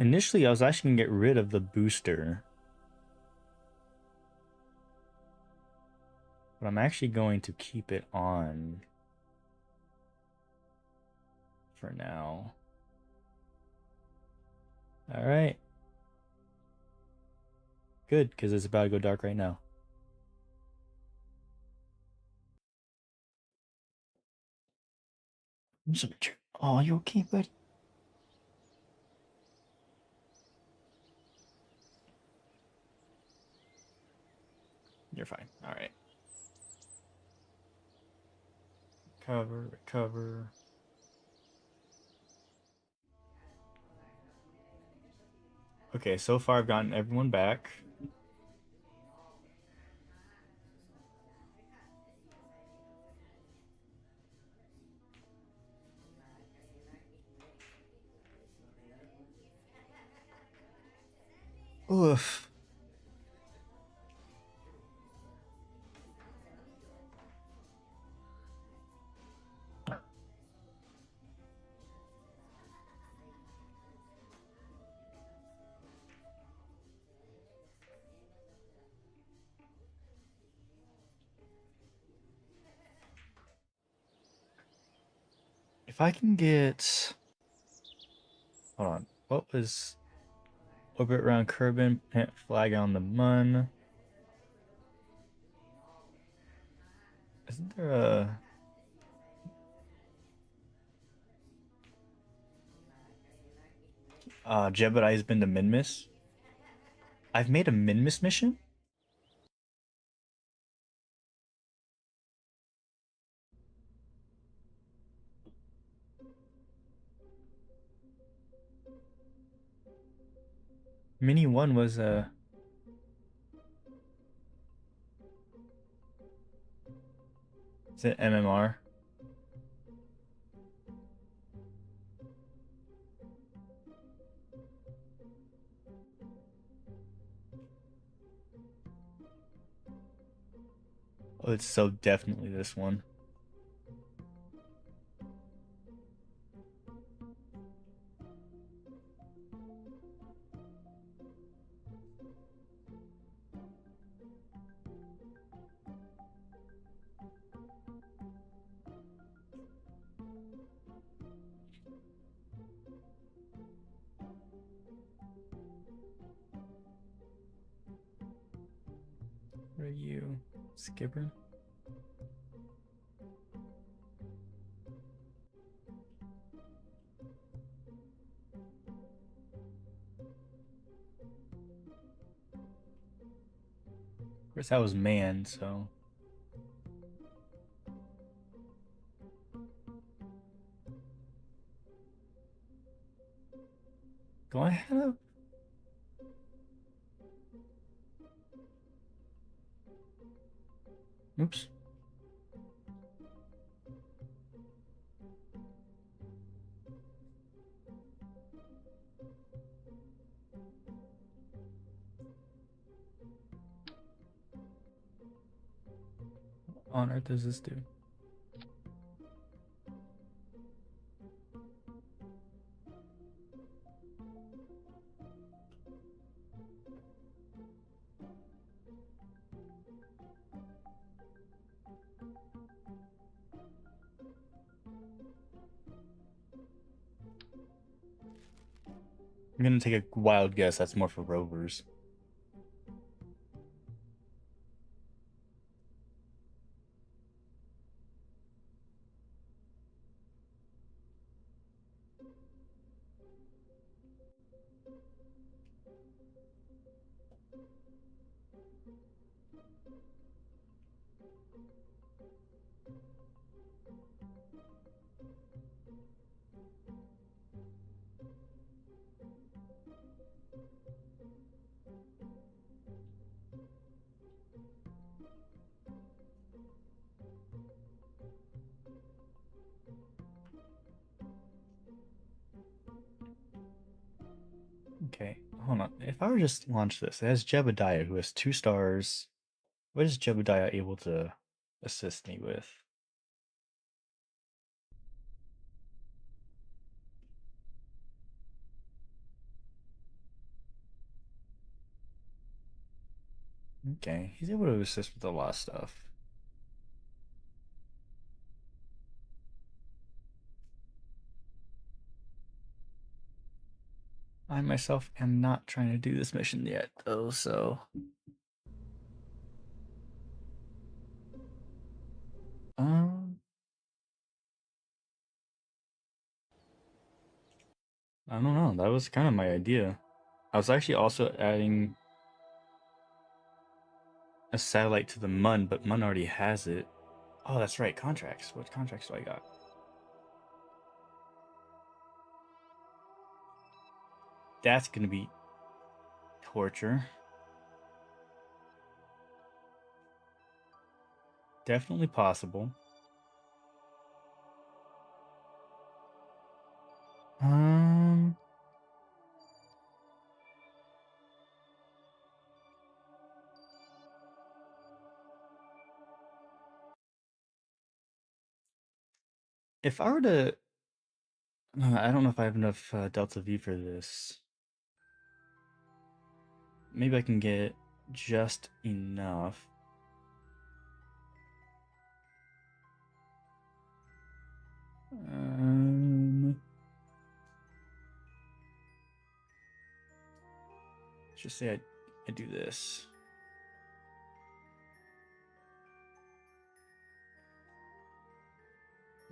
Initially, I was actually going to get rid of the booster. But I'm actually going to keep it on for now. Alright. Good, because it's about to go dark right now. Oh, you okay, buddy? You're fine. Alright. Recover. Okay, so far I've gotten everyone back. Oof. If I can get... Hold on. What was... Orbit around Kerbin, plant flag on the Mun. Isn't there a... Jebediah's been to Minmus? I've made a Minmus mission? Mini 1 was a... Is it MMR? Oh, it's so definitely this one. What are you? Skipper? Of course, that was man, so... Do I have... Oops. What on earth does this do? I'm gonna take a wild guess that's more for rovers. Okay, hold on. If I were just to launch this, it has Jebediah, who has 2 stars. What is Jebediah able to assist me with? Okay, he's able to assist with a lot of stuff. I myself am not trying to do this mission yet, though, so... Um... I don't know, that was kind of my idea. I was actually also adding a satellite to the Mun, but Mun already has it. Oh, that's right, contracts. What contracts do I got? That's gonna be torture. Definitely possible. Um... If I were to, I don't know if I have enough Delta V for this. Maybe I can get just enough. Let's just say I do this.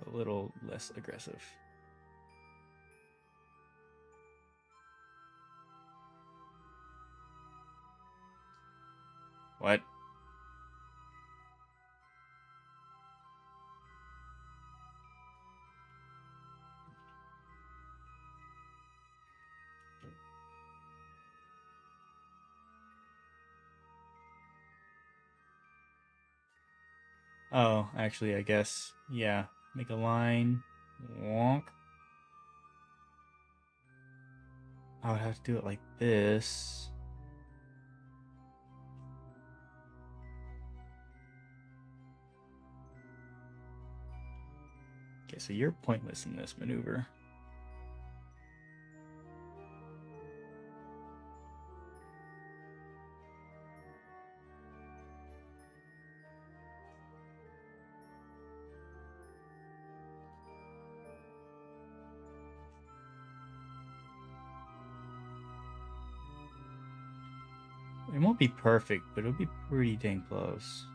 A little less aggressive. What? Oh, actually, I guess, yeah. Make a line. Wonk. I would have to do it like this. Okay, so you're pointless in this maneuver. It won't be perfect, but it'll be pretty dang close.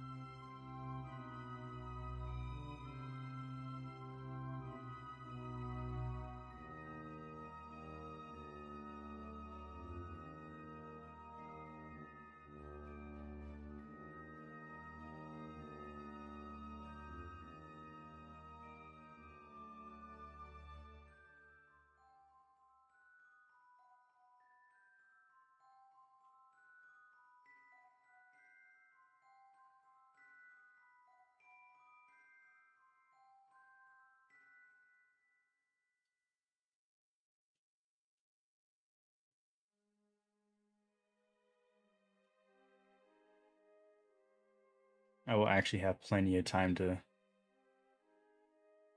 I will actually have plenty of time to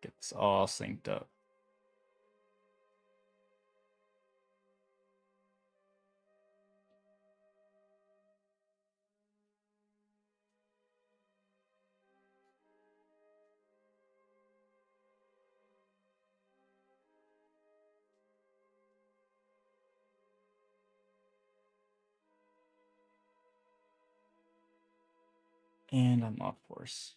get this all synced up. And I'm off course.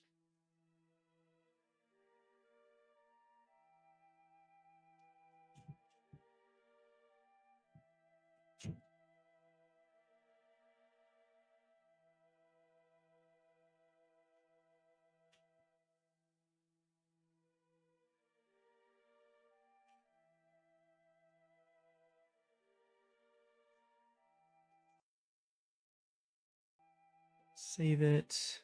Save it.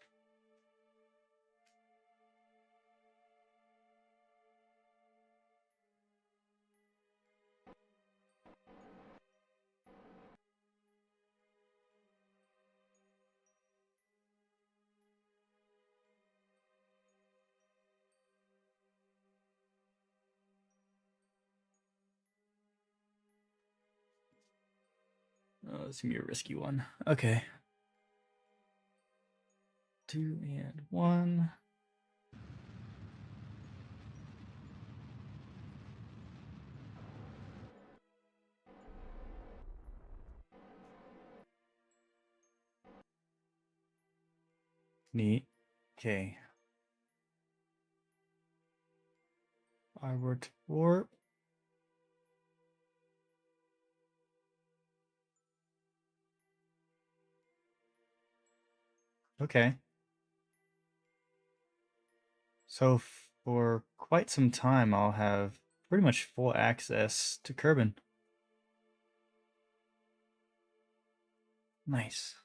Oh, this is gonna be a risky one. Okay. 2 and 1. Neat. Okay. Forward warp. Okay. So for quite some time, I'll have pretty much full access to Kerbin. Nice.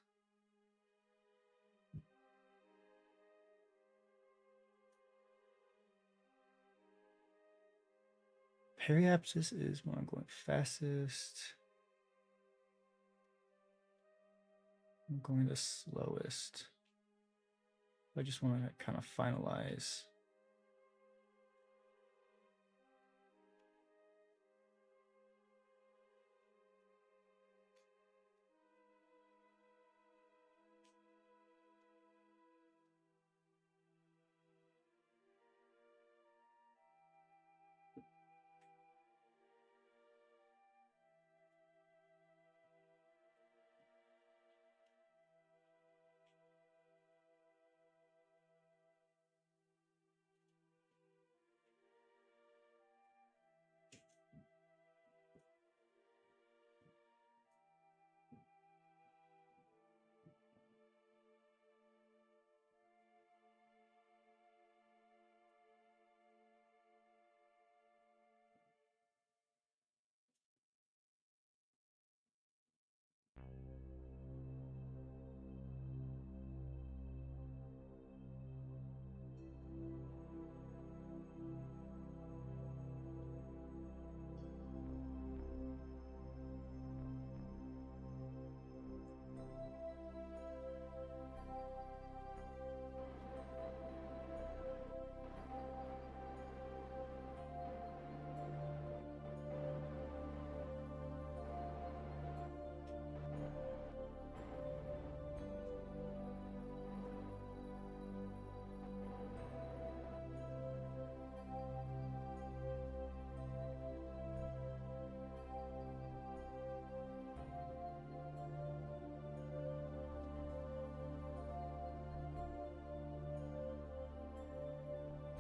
Periapsis is when I'm going fastest. I'm going the slowest. I just want to kind of finalize.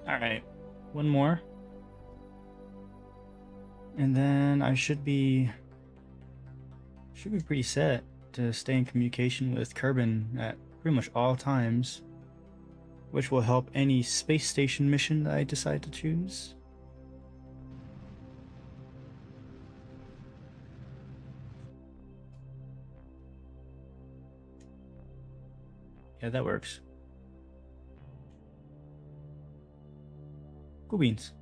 All right, one more, and then I should be pretty set to stay in communication with Kerbin at pretty much all times, which will help any space station mission that I decide to choose. Yeah, that works. Cool beans.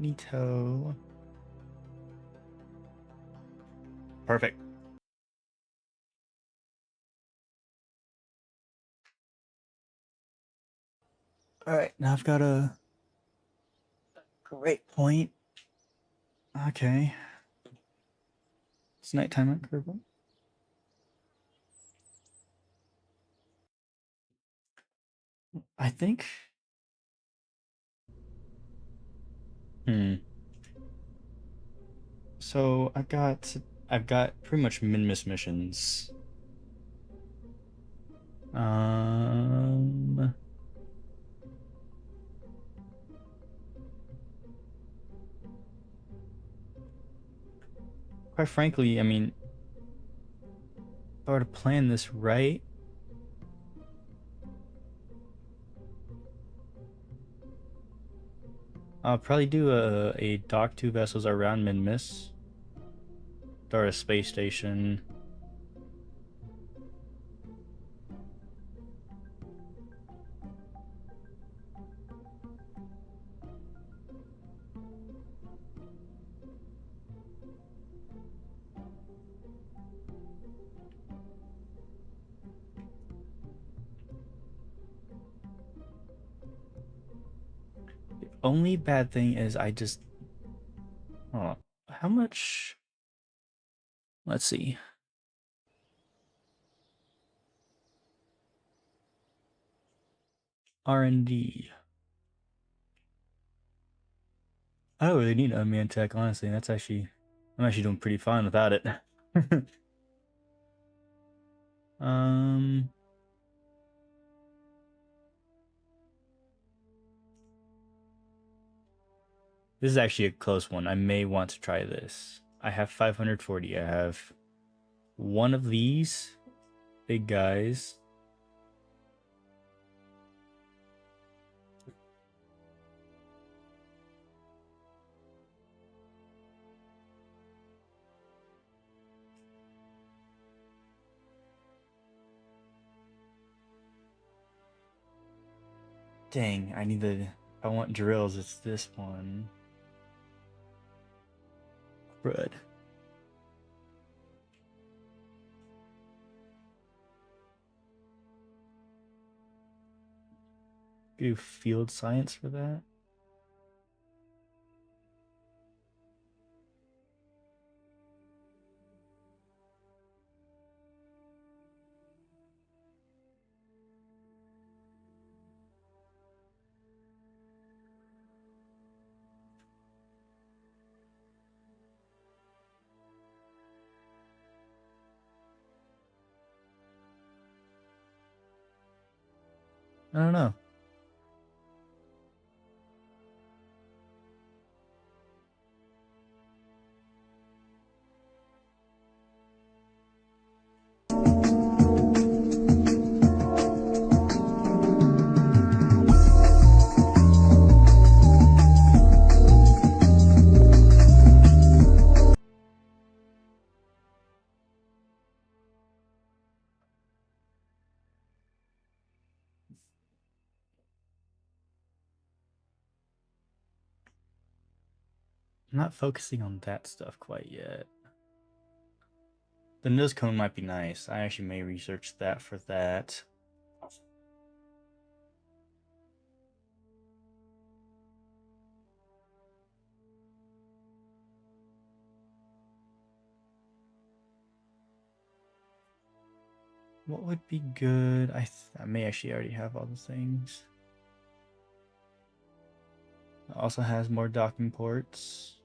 Neato. Perfect. All right, now I've got a great point. Okay. It's nighttime at Kerbin. I think. So I've got pretty much min-miss missions. Um Quite frankly, I mean, if I were to plan this right, I'll probably do a dock 2 vessels around min-miss. Or a space station. The only bad thing is I just... Oh, how much... Let's see. R&D. I don't really need unmanned tech, honestly. I'm actually doing pretty fine without it. um... This is actually a close one. I may want to try this. I have 540. I have one of these big guys. Dang, I want drills, it's this one. Crud. Do field science for that? I don't know. I'm not focusing on that stuff quite yet. The nose cone might be nice. I actually may research that for that. What would be good? I may actually already have all the things. It also has more docking ports.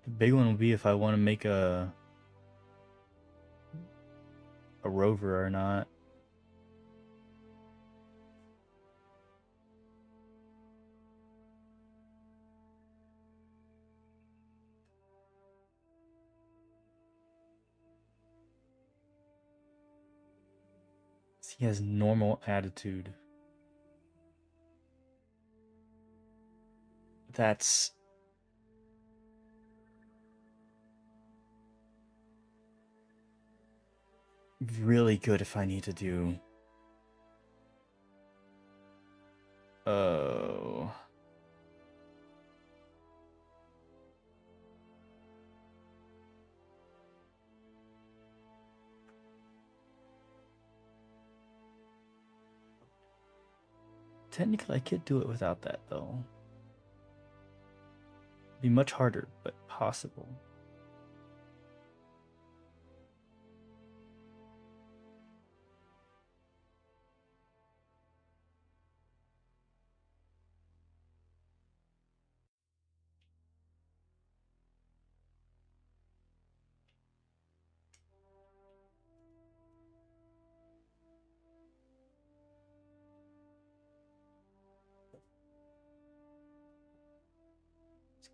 The big one will be if I want to make a rover or not. He has normal attitude. That's really good if I need to do. Oh. Technically, I could do it without that, though. It'd be much harder, but possible.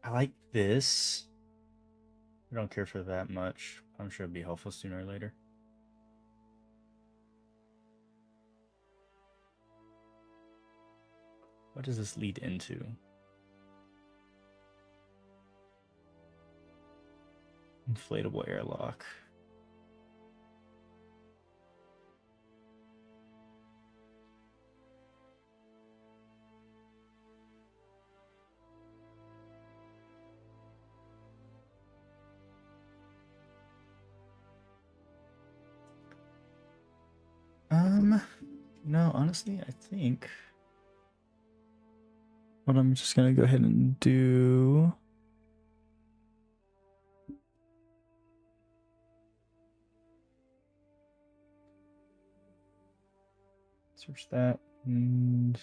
I like this. I don't care for that much. I'm sure it'll be helpful sooner or later. What does this lead into? Inflatable airlock. No, honestly, I think what I'm just gonna go ahead and do. Search that and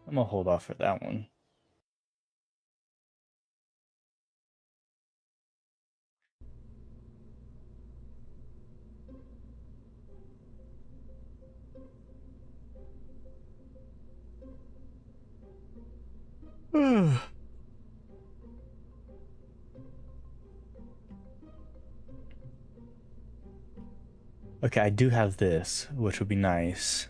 I'm gonna hold off for that one. Okay, I do have this, which would be nice.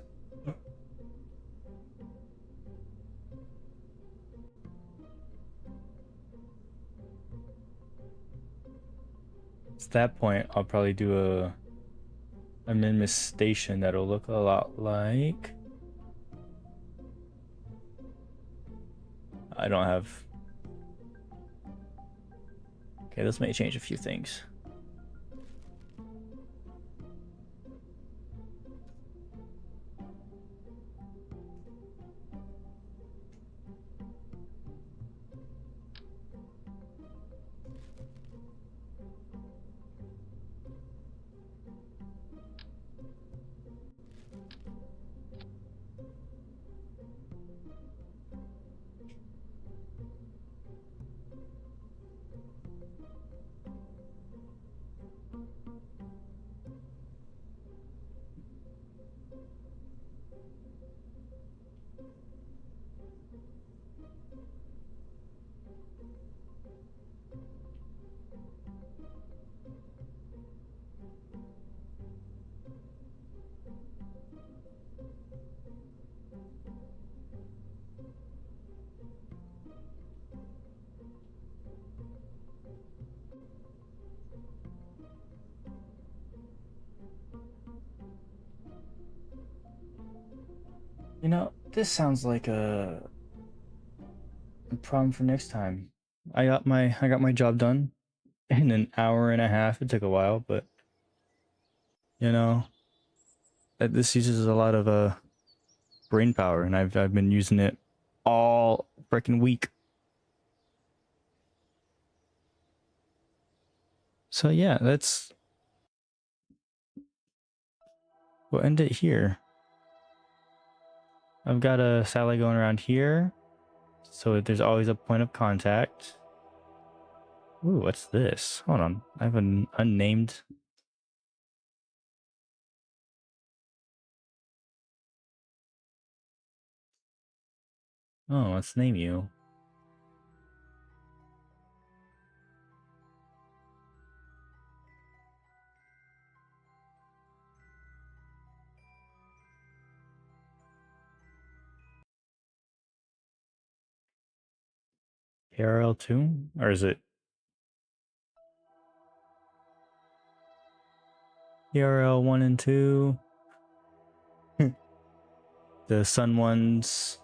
At that point, I'll probably do a Minimus station that'll look a lot like. I don't have. Okay, this may change a few things. You know, this sounds like a problem for next time. I got my job done in an hour and a half. It took a while, but you know, this uses a lot of brain power, and I've been using it all freaking week. So yeah, we'll end it here. I've got a Sally going around here, so there's always a point of contact. Ooh, what's this? Hold on, I have an unnamed. Oh, let's name you. KRL2? Or is it KRL 1 and 2? The Sun ones.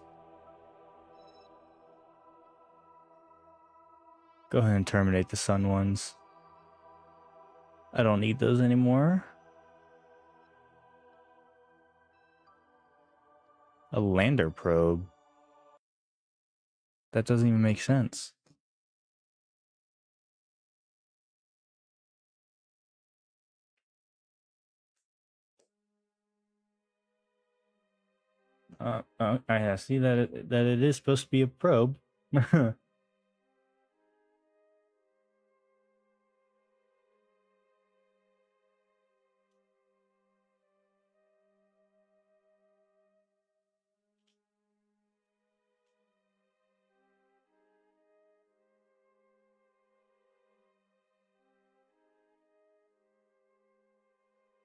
Go ahead and terminate the Sun ones. I don't need those anymore. A lander probe? That doesn't even make sense. I see that it is supposed to be a probe.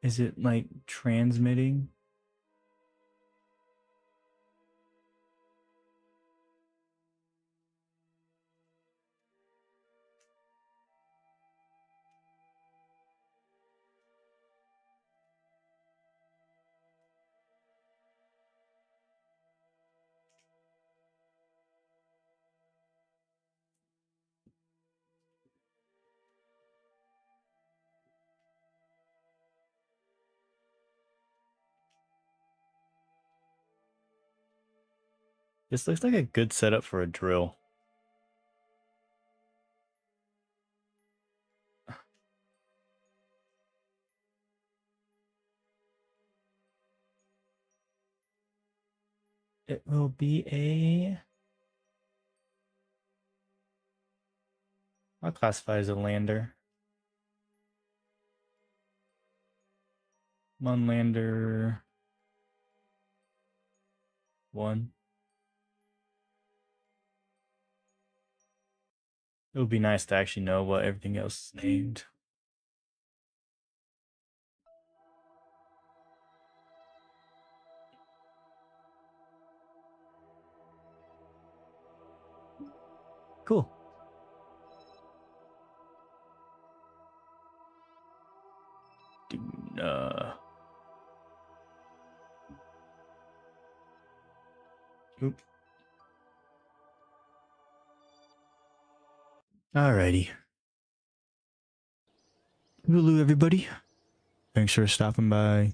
Is it like transmitting? This looks like a good setup for a drill. It will be I'll classify as a lander. Munlander 1. It would be nice to actually know what everything else is named. Cool. Uh, Oop. Alrighty. Hulu, everybody. Thanks for stopping by.